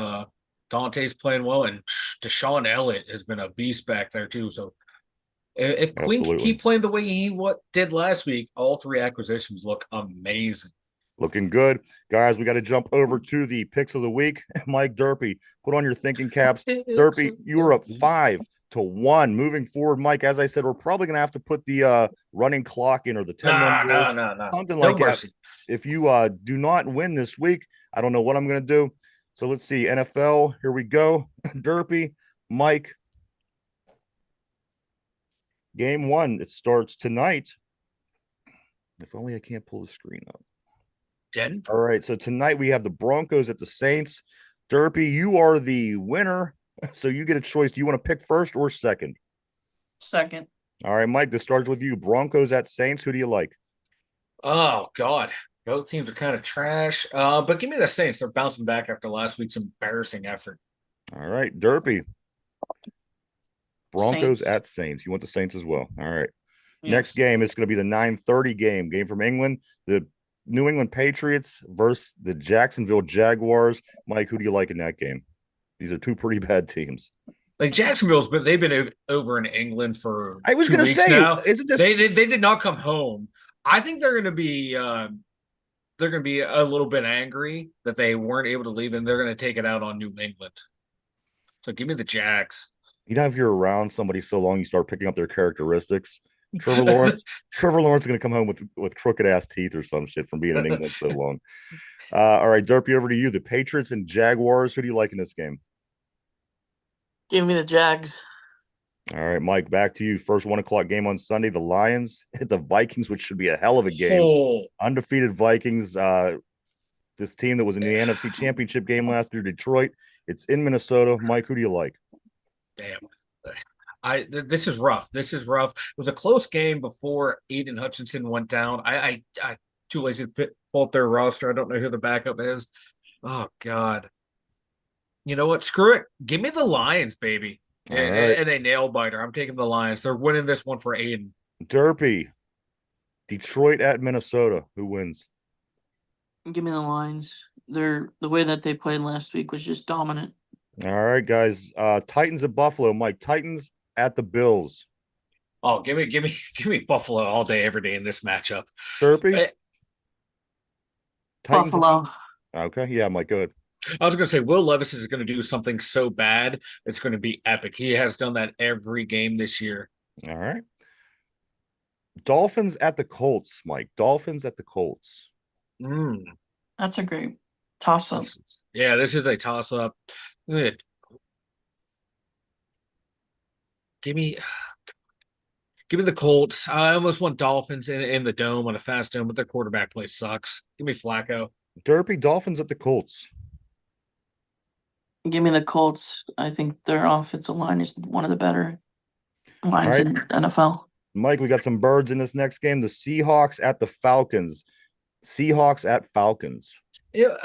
Dante's playing well, and Deshaun Elliott has been a beast back there too. So if Queen can keep playing the way he did last week, all 3 acquisitions look amazing. Looking good. Guys, we got to jump over to the picks of the week. Mike Derpy, put on your thinking caps. Derpy, you were up 5-1. Moving forward, Mike, as I said, we're probably going to have to put the running clock in, or the 10-1 rule. No. Something like that. If you do not win this week, I don't know what I'm going to do. So let's see. NFL, here we go. Derpy, Mike. Game 1, it starts tonight. If only I can't pull the screen up. Denver. All right, so tonight we have the Broncos at the Saints. Derpy, you are the winner, so you get a choice. Do you want to pick first or second? Second. All right, Mike, this starts with you. Broncos at Saints. Who do you like? Oh, God. Both teams are kind of trash, but give me the Saints. They're bouncing back after last week's embarrassing effort. All right, Derpy. Broncos at Saints. You want the Saints as well. All right. Yes. Next game is going to be the 9:30 game from England. The New England Patriots versus the Jacksonville Jaguars. Mike, who do you like in that game? These are 2 pretty bad teams. Like Jacksonville's, but they've been over in England for. I was going to say, now. Isn't this? They did not come home. I think they're going to be. They're going to be a little bit angry that they weren't able to leave, and they're going to take it out on New England. So give me the Jags. You know, if you're around somebody so long, you start picking up their characteristics. Trevor Lawrence is going to come home with crooked ass teeth or some shit from being in England so long. All right, Derpy, over to you. The Patriots and Jaguars. Who do you like in this game? Give me the Jags. All right, Mike, back to you. First 1:00 game on Sunday. The Lions hit the Vikings, which should be a hell of a game. Undefeated Vikings. This team that was in the NFC Championship game last year, Detroit. It's in Minnesota. Mike, who do you like? Damn. This is rough. It was a close game before Aiden Hutchinson went down. I too lazy to pull up their roster. I don't know who the backup is. Oh God. You know what? Screw it. Give me the Lions, baby. And a nail biter. I'm taking the Lions. They're winning this one for Aiden. Derpy. Detroit at Minnesota. Who wins? Give me the Lions. The way that they played last week was just dominant. All right, guys. Titans at Buffalo. Mike, Titans at the Bills. Oh, give me Buffalo all day, every day in this matchup. Derpy? Eh, Titans. Buffalo. Okay, yeah, Mike, go ahead. I was going to say Will Levis is going to do something so bad it's going to be epic. He has done that every game this year. All right. Dolphins at the Colts, Mike. Dolphins at the Colts. Mm, That's a great toss-up. yeah, this is a toss-up. Give me Give me the Colts. I almost want Dolphins in the dome on a fast dome, but their quarterback play sucks. Give me Flacco. Derpy, Dolphins at the Colts. Give me the Colts. I think their offensive line is one of the better lines right. in NFL. Mike, we got some birds in this next game. The Seahawks at the Falcons. Seahawks at Falcons. Yeah.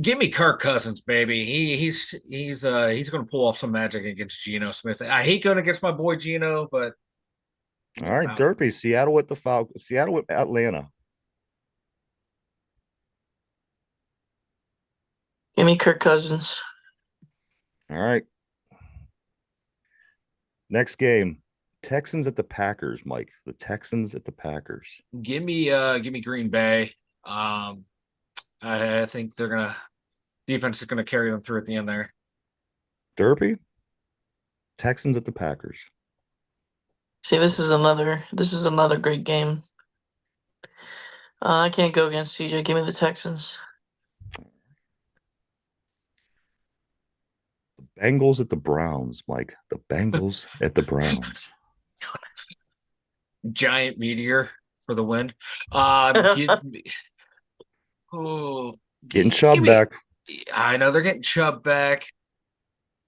Give me Kirk Cousins, baby. He's going to pull off some magic against Geno Smith. I hate going against my boy Geno, but all right, Derpy, Seattle at the Falcons. Seattle at Atlanta. Give me Kirk Cousins. All right. Next game. Texans at the Packers, Mike. The Texans at the Packers. Give me Green Bay. I think defense is gonna carry them through at the end there. Derpy. Texans at the Packers. See, this is another great game. I can't go against CJ. Give me the Texans. The Bengals at the Browns, Mike. The Bengals at the Browns. Giant meteor for the win. Getting Chubb back. I know they're getting Chubb back,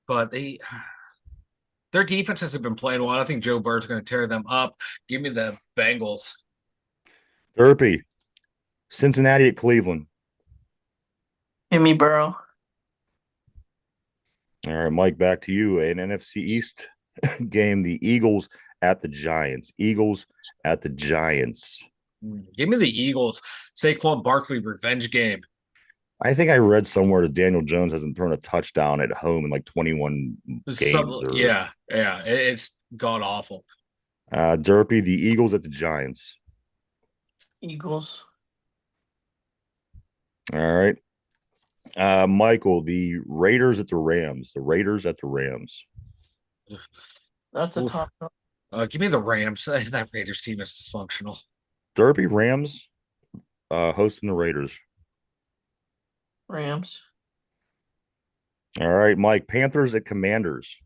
but their defense hasn't been playing well. I think Joe Burrow's going to tear them up. Give me the Bengals. Derpy. Cincinnati at Cleveland. Give me Burrow. All right, Mike, back to you. An NFC East game. The Eagles at the Giants. Eagles at the Giants. Give me the Eagles. Saquon Barkley revenge game. I think I read somewhere that Daniel Jones hasn't thrown a touchdown at home in like 21 games. Yeah. It's god awful. Derpy, the Eagles at the Giants. Eagles. All right. Michael, the Raiders at the Rams. The Raiders at the Rams. That's a top. Give me the Rams. That Raiders team is dysfunctional. Derpy, Rams hosting the Raiders. Rams. All right, Mike, Panthers at Commanders.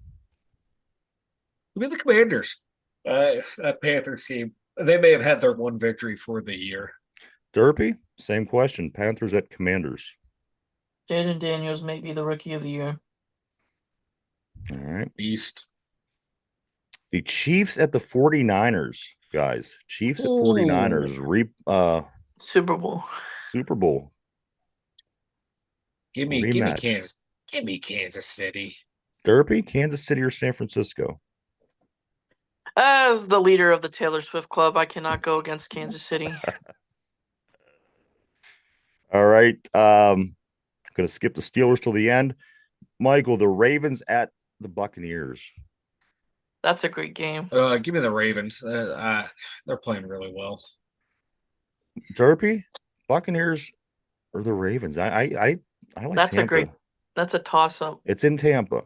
Give me the Commanders. That Panthers team, they may have had their one victory for the year. Derpy, same question. Panthers at Commanders. Jaden Daniels may be the rookie of the year. All right. Beast. The Chiefs at the 49ers, guys. Chiefs at 49ers. Super Bowl. Super Bowl. Give me Kansas. Give me Kansas City. Derpy, Kansas City or San Francisco? As the leader of the Taylor Swift Club, I cannot go against Kansas City. All right. I'm going to skip the Steelers till the end. Michael, the Ravens at the Buccaneers. That's a great game. Give me the Ravens. They're playing really well. Derpy, Buccaneers or the Ravens? I like that's Tampa. That's a toss-up. It's in Tampa.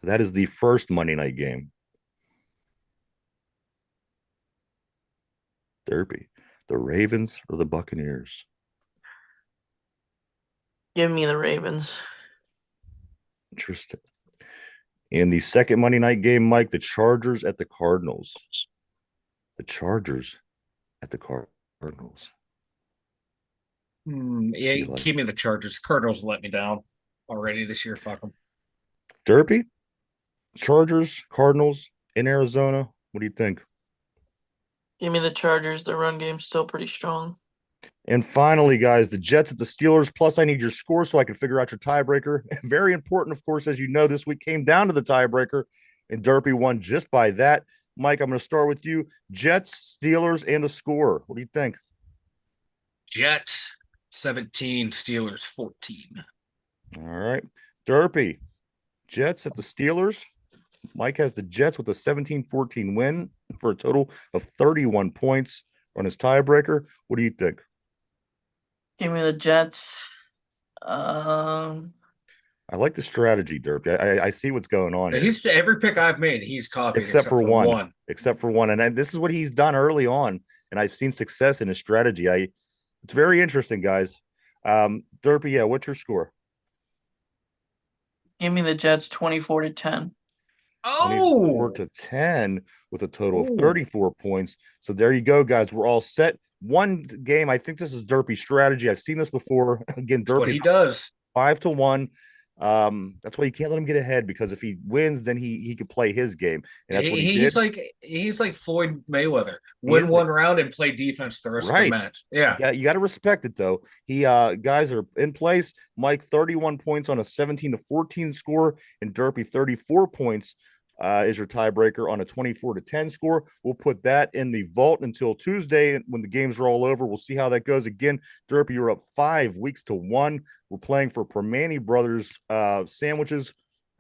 That is the first Monday night game. Derpy, the Ravens or the Buccaneers? Give me the Ravens. Interesting. In the second Monday night game, Mike, the Chargers at the Cardinals. The Chargers at the Cardinals. Yeah, give me the Chargers. Cardinals let me down already this year. Fuck them. Derpy, Chargers, Cardinals in Arizona. What do you think? Give me the Chargers. The run game's still pretty strong. And finally, guys, the Jets at the Steelers. Plus, I need your score so I can figure out your tiebreaker. Very important, of course, as you know, this week came down to the tiebreaker, and Derpy won just by that. Mike, I'm going to start with you. Jets, Steelers, and a score. What do you think? Jets 17, Steelers 14. All right. Derpy, Jets at the Steelers. Mike has the Jets with a 17-14 win for a total of 31 points on his tiebreaker. What do you think? Give me the Jets. I like the strategy, Derpy. I see what's going on here. He's every pick I've made, he's copied Except for one. Except for one. And this is what he's done early on. And I've seen success in his strategy. It's very interesting, guys. Derpy, yeah, what's your score? Give me the Jets 24-10. 24-10 with a total of 34 points. So there you go, guys. We're all set. One game. I think this is Derpy's strategy. I've seen this before. Again, Derpy, what he does 5-1. That's why you can't let him get ahead, because if he wins, then he could play his game, and that's what he's did. He's like Floyd Mayweather. Win one round and play defense the rest of the match. Yeah, you got to respect it though. Guys are in place. Mike 31 points on a 17-14 score, and Derpy 34 points is your tiebreaker on a 24-10 score. We'll put that in the vault until Tuesday when the games are all over. We'll see how that goes. Again, Derpy, you're up 5 weeks to 1. We're playing for Permani Brothers sandwiches,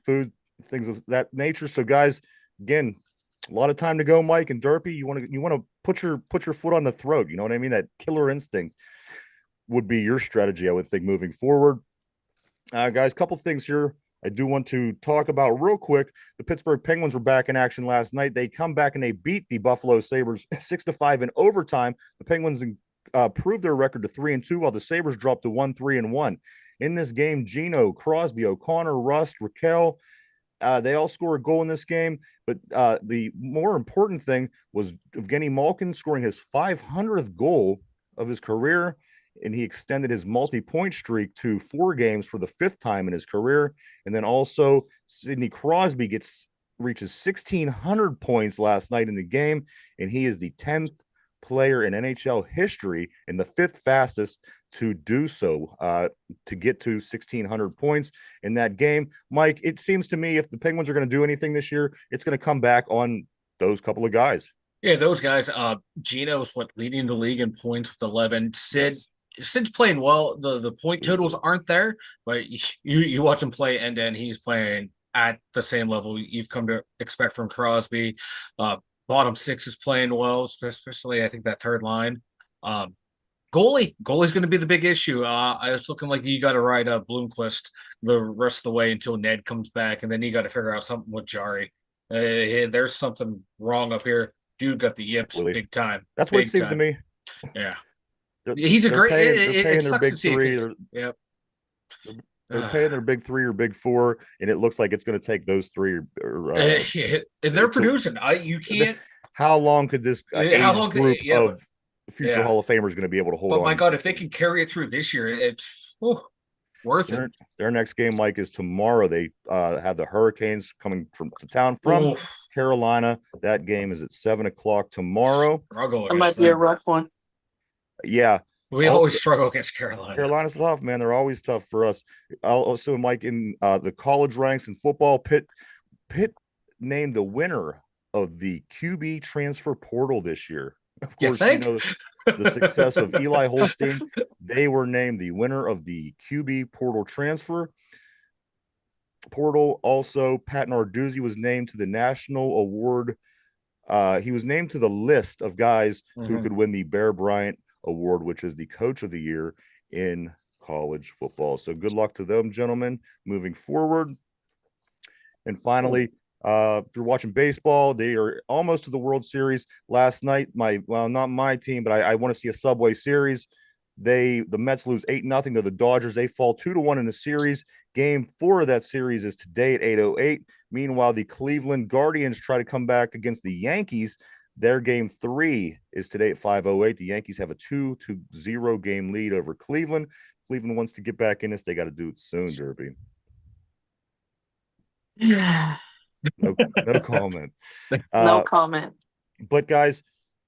food, things of that nature. So, guys, again, a lot of time to go. Mike and Derpy, you want to put your foot on the throat. You know what I mean? That killer instinct would be your strategy, I would think, moving forward. Guys, couple things here I do want to talk about real quick. The Pittsburgh Penguins were back in action last night. They come back and they beat the Buffalo Sabres 6-5 in overtime. The Penguins improved their record to 3-2, while the Sabres dropped to 1-3-1. In this game, Gino, Crosby, O'Connor, Rust, Raquel, they all score a goal in this game. But the more important thing was Evgeny Malkin scoring his 500th goal of his career, and he extended his multi-point streak to 4 games for the 5th time in his career. And then also Sidney Crosby reaches 1,600 points last night in the game, and he is the 10th player in NHL history and the 5th fastest to do so, to get to 1,600 points in that game. Mike, it seems to me if the Penguins are going to do anything this year, it's going to come back on those couple of guys. Yeah, those guys. Gino's leading the league in points with 11. Sid's playing well. The point totals aren't there, but you watch him play end to end. He's playing at the same level you've come to expect from Crosby. Bottom 6 is playing well, especially I think that third line. Goalie's going to be the big issue. It's looking like you got to ride Bloomquist the rest of the way until Ned comes back, and then you got to figure out something with Jari. There's something wrong up here. Dude got the yips big time. That's what it seems to me. Yeah. He's a great. They're paying their big 3. Yep. They're paying their big 3 or big 4, and it looks like it's going to take those 3. And they're producing. You can't. How long could this group of future Hall of Famers going to be able to hold on? But my God, if they can carry it through this year, it's worth it. Their next game, Mike, is tomorrow. They have the Hurricanes coming to town from Carolina. That game is at 7:00 tomorrow. That might be a rough one. Yeah. We always struggle against Carolina. Carolina's tough, man. They're always tough for us. Also, Mike, in the college ranks in football, Pitt named the winner of the QB transfer portal this year. Of course, you know the success of Eli Holstein. They were named the winner of the QB portal transfer portal. Also, Pat Narduzzi was named to the national award. He was named to the list of guys who could win the Bear Bryant Award, which is the coach of the year in college football. So good luck to them, gentlemen, moving forward. And finally, if you're watching baseball, they are almost to the World Series. Last night, not my team, but I want to see a Subway Series. The Mets lose 8-0 to the Dodgers. They fall 2-1 in the series. Game 4 of that series is today at 8:08. Meanwhile, the Cleveland Guardians try to come back against the Yankees. Their game 3 is today at 5:08. The Yankees have a 2-0 game lead over Cleveland. Cleveland wants to get back in this. They got to do it soon, Derby. Yeah. No comment. No comment. But guys,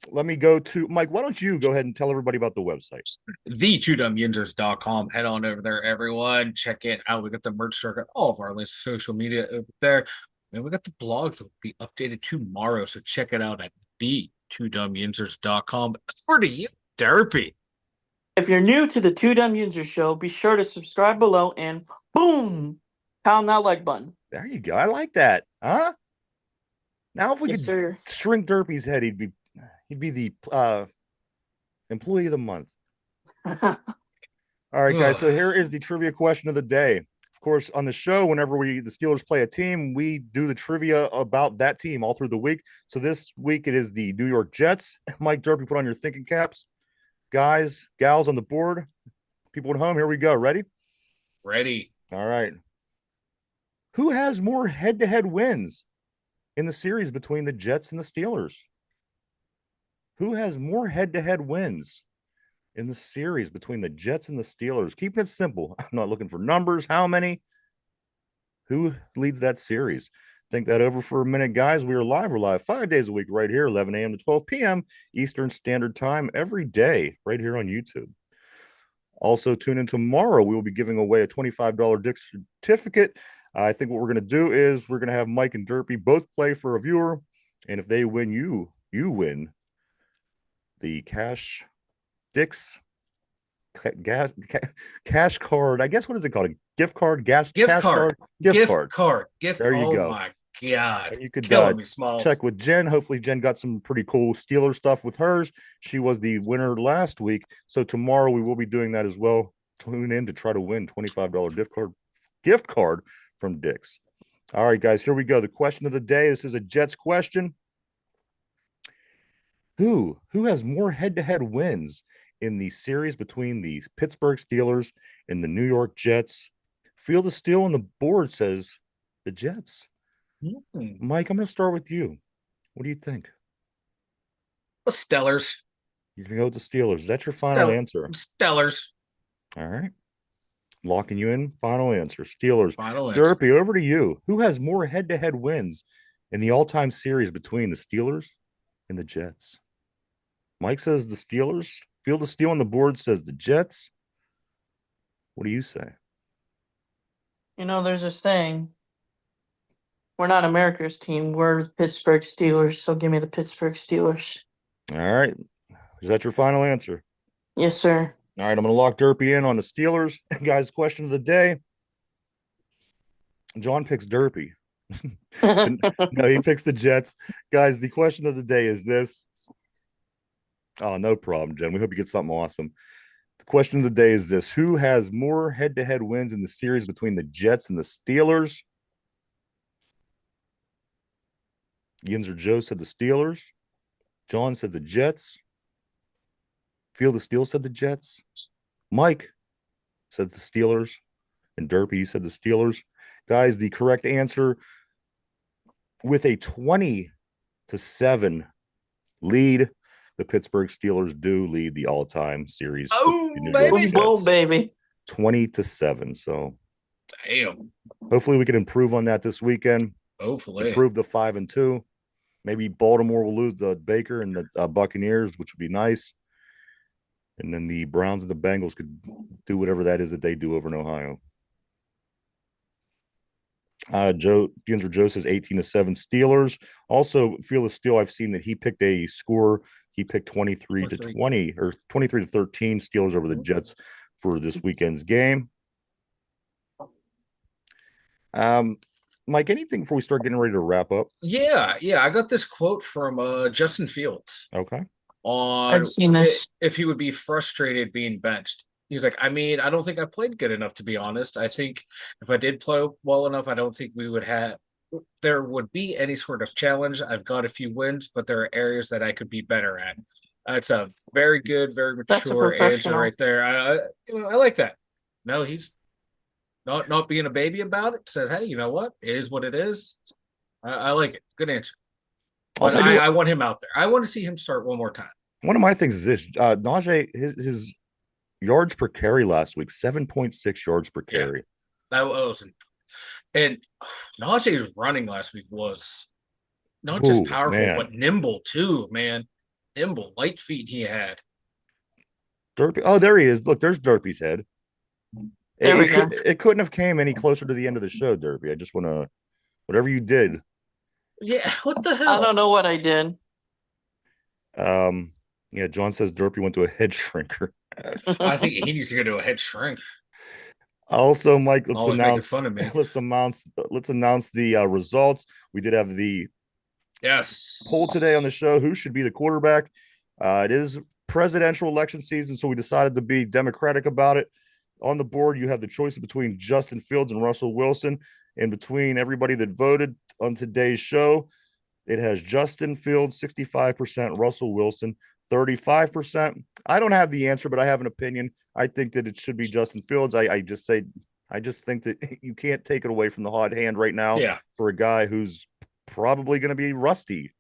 let me go to Mike. Why don't you go ahead and tell everybody about the website? The2dumbyinjers.com. Head on over there, everyone. Check it out. We got the merch store, got all of our links, social media over there. And we got the blog that will be updated tomorrow, so check it out at the2dumbyinserts.com. Over to you, Derpy. If you're new to the Two Dumb User Show, be sure to subscribe below and boom, pound that like button. There you go. I like that. Huh? Now, if we Yes, could sir. shrink Derpy's head, he'd be the employee of the month. All right, guys. So here is the trivia question of the day. Of course, on the show, whenever the Steelers play a team, we do the trivia about that team all through the week. So this week it is the New York Jets. Mike, Derpy, put on your thinking caps. Guys, gals on the board, people at home, here we go. Ready? Ready. All right. Who has more head-to-head wins in the series between the Jets and the Steelers? Who has more head-to-head wins in the series between the Jets and the Steelers? Keeping it simple. I'm not looking for numbers. How many? Who leads that series? Think that over for a minute, guys. We are live. We're live 5 days a week right here, 11 a.m. to 12 p.m. Eastern Standard Time every day right here on YouTube. Also, tune in tomorrow. We will be giving away a $25 Dick's certificate. I think what we're going to do is we're going to have Mike and Derpy both play for a viewer. And if they win, you win the Dick's cash card. I guess, what is it called? A gift card? Gift card. Gift card. There you go. Oh my God. And you could Killing me, Smalls. check with Jen. Hopefully Jen got some pretty cool Steeler stuff with hers. She was the winner last week. So tomorrow we will be doing that as well. Tune in to try to win $25 gift card from Dick's. All right, guys, here we go. The question of the day. This is a Jets question. Who has more head-to-head wins in the series between the Pittsburgh Steelers and the New York Jets? Field of Steel on the board says the Jets. Mike, I'm going to start with you. What do you think? The Stellars. You're going to go with the Steelers. Is that your final answer? Stellars. All right. Locking you in. Final answer. Steelers. Final answer. Derpy, over to you. Who has more head-to-head wins in the all-time series between the Steelers and the Jets? Mike says the Steelers. Field of Steel on the board says the Jets. What do you say? You know, there's this thing. We're not America's team. We're the Pittsburgh Steelers, so give me the Pittsburgh Steelers. All right. Is that your final answer? Yes, sir. All right, I'm going to lock Derpy in on the Steelers. Guys, question of the day. John picks Derpy. No, he picks the Jets. Guys, the question of the day is this. Oh, no problem, Jen. We hope you get something awesome. The question of the day is this. Who has more head-to-head wins in the series between the Jets and the Steelers? Yinzer Joe said the Steelers. John said the Jets. Field of Steel said the Jets. Mike said the Steelers. And Derpy said the Steelers. Guys, the correct answer, with a 20-7 lead, the Pittsburgh Steelers do lead the all-time series. Oh, baby. Boom, baby. 20-7. So, damn. Hopefully we can improve on that this weekend. Hopefully. Improve the 5-2. Maybe Baltimore will lose the Baker and the Buccaneers, which would be nice. And then the Browns and the Bengals could do whatever that is that they do over in Ohio. Ginzer Joe says 18-7 Steelers. Also, Field of Steel, I've seen that he picked a score. He picked 23-20 or 23-13 Steelers over the Jets for this weekend's game. Mike, anything before we start getting ready to wrap up? Yeah. I got this quote from Justin Fields. Okay. I've seen this. If he would be frustrated being benched. He's like, I mean, I don't think I played good enough, to be honest. I think if I did play well enough, I don't think there would be any sort of challenge. I've got a few wins, but there are areas that I could be better at. It's a very good, very mature answer right there. I like that. No, he's not being a baby about it. Says, hey, you know what? It is what it is. I like it. Good answer. Also, I want him out there. I want to see him start one more time. One of my things is this. Najee, his yards per carry last week, 7.6 yards per carry. Yeah, that was, and Najee's running last week was not just powerful, but nimble too, man. Nimble, light feet he had. Derpy. Oh, there he is. Look, there's Derpy's head. It couldn't have came any closer to the end of the show, Derpy. I just want to whatever you did. Yeah, what the I hell? don't know what I did. Yeah, John says Derpy went to a head shrinker. I think he needs to go to a head shrink. Also, Mike, let's Always making announce fun of me. let's announce the results. We did have the Yes. poll today on the show. Who should be the quarterback? It is presidential election season, so we decided to be democratic about it. On the board, you have the choice between Justin Fields and Russell Wilson. And between everybody that voted on today's show, it has Justin Fields 65%, Russell Wilson 35%. I don't have the answer, but I have an opinion. I think that it should be Justin Fields. I just think that you can't take it away from the hot hand right now Yeah. for a guy who's probably going to be rusty.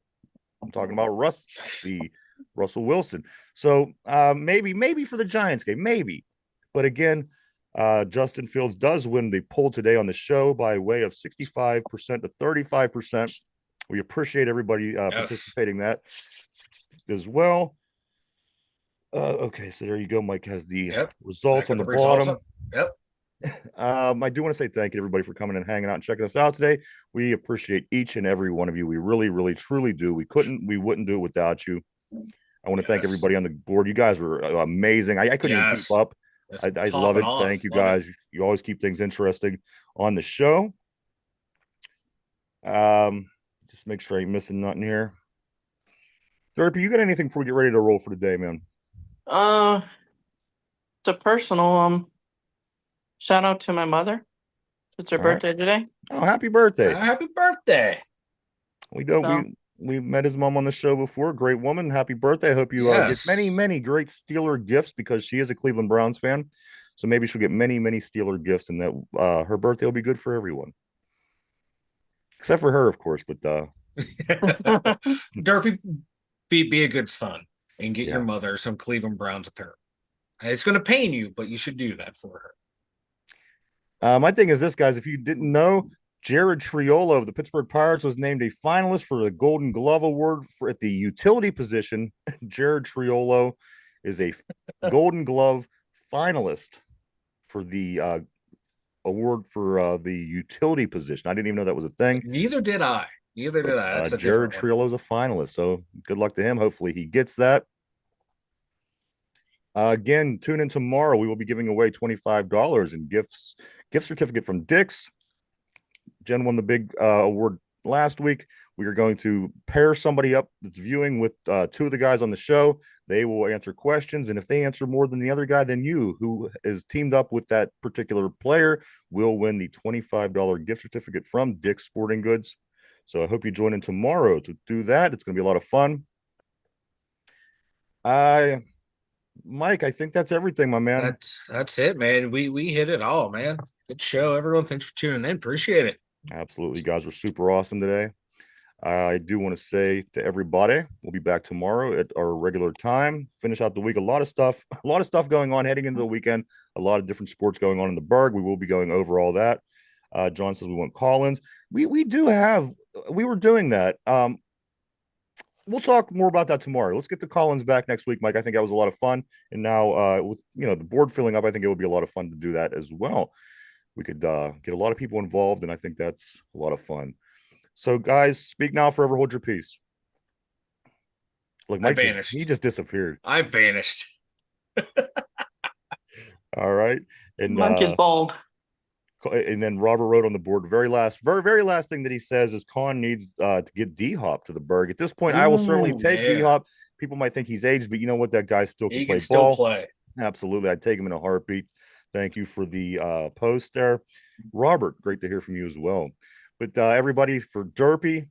I'm talking about rusty Russell Wilson. So maybe for the Giants game, maybe. But again, Justin Fields does win the poll today on the show by way of 65% to 35%. We appreciate everybody participating that as well. Okay, so there you go. Mike has the results on the bottom. Yep. I do want to say thank you to everybody for coming and hanging out and checking us out today. We appreciate each and every one of you. We really, really, truly do. We wouldn't do it without you. I want to thank everybody on the board. You guys were amazing. I couldn't even keep up. I love it. Thank you guys. You always keep things interesting on the show. Just make sure I ain't missing nothing here. Derpy, you got anything before we get ready to roll for today, man? It's a personal shout out to my mother. It's her birthday today. Oh, happy birthday! Happy birthday! We met his mom on the show before. Great woman. Happy birthday! I hope you get many great Steeler gifts because she is a Cleveland Browns fan. So maybe she'll get many Steeler gifts, and that her birthday will be good for everyone, except for her, of course. But Derpy, be a good son and get your mother some Cleveland Browns apparel. It's going to pain you, but you should do that for her. My thing is this, guys. If you didn't know, Jared Triolo of the Pittsburgh Pirates was named a finalist for the Golden Glove Award at the utility position. Jared Triolo is a Golden Glove finalist for the award for the utility position. I didn't even know that was a thing. Neither did I. Jared Triolo is a finalist, so good luck to him. Hopefully he gets that. Again, tune in tomorrow. We will be giving away $25 in gift certificate from Dick's. Jen won the big award last week. We are going to pair somebody up that's viewing with two of the guys on the show. They will answer questions, and if they answer more than the other guy, then you, who is teamed up with that particular player, will win the $25 gift certificate from Dick's Sporting Goods. So I hope you join in tomorrow to do that. It's going to be a lot of fun. Mike, I think that's everything, my man. That's it, man. We hit it all, man. Good show, everyone. Thanks for tuning in. Appreciate it. Absolutely, you guys were super awesome today. I do want to say to everybody, we'll be back tomorrow at our regular time. Finish out the week. A lot of stuff going on heading into the weekend. A lot of different sports going on in the Berg. We will be going over all that. John says we want Collins. We were doing that. We'll talk more about that tomorrow. Let's get the Collins back next week, Mike. I think that was a lot of fun. And now with the board filling up, I think it would be a lot of fun to do that as well. We could get a lot of people involved, and I think that's a lot of fun. So, guys, speak now, forever hold your peace. Look, Mike he just disappeared. I vanished. All right. And Mike is bald. And then Robert wrote on the board, very last thing that he says is Con needs to get D-Hop to the Berg. At this point, I will certainly take D-Hop. People might think he's aged, but you know what? That guy still can play ball. Absolutely. I'd take him in a heartbeat. Thank you for the post there. Robert, great to hear from you as well. But everybody, for Derpy,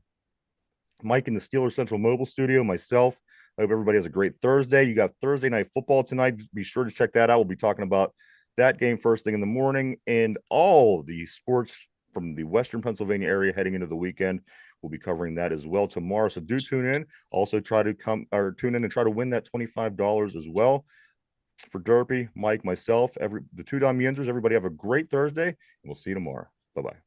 Mike in the Steelers Central Mobile Studio, myself, I hope everybody has a great Thursday. You got Thursday Night Football tonight. Be sure to check that out. We'll be talking about that game first thing in the morning, and all the sports from the Western Pennsylvania area heading into the weekend. We'll be covering that as well tomorrow. So do tune in. Also tune in and try to win that $25 as well. For Derpy, Mike, myself, the two Dom Yinzers, everybody have a great Thursday, and we'll see you tomorrow. Bye-bye.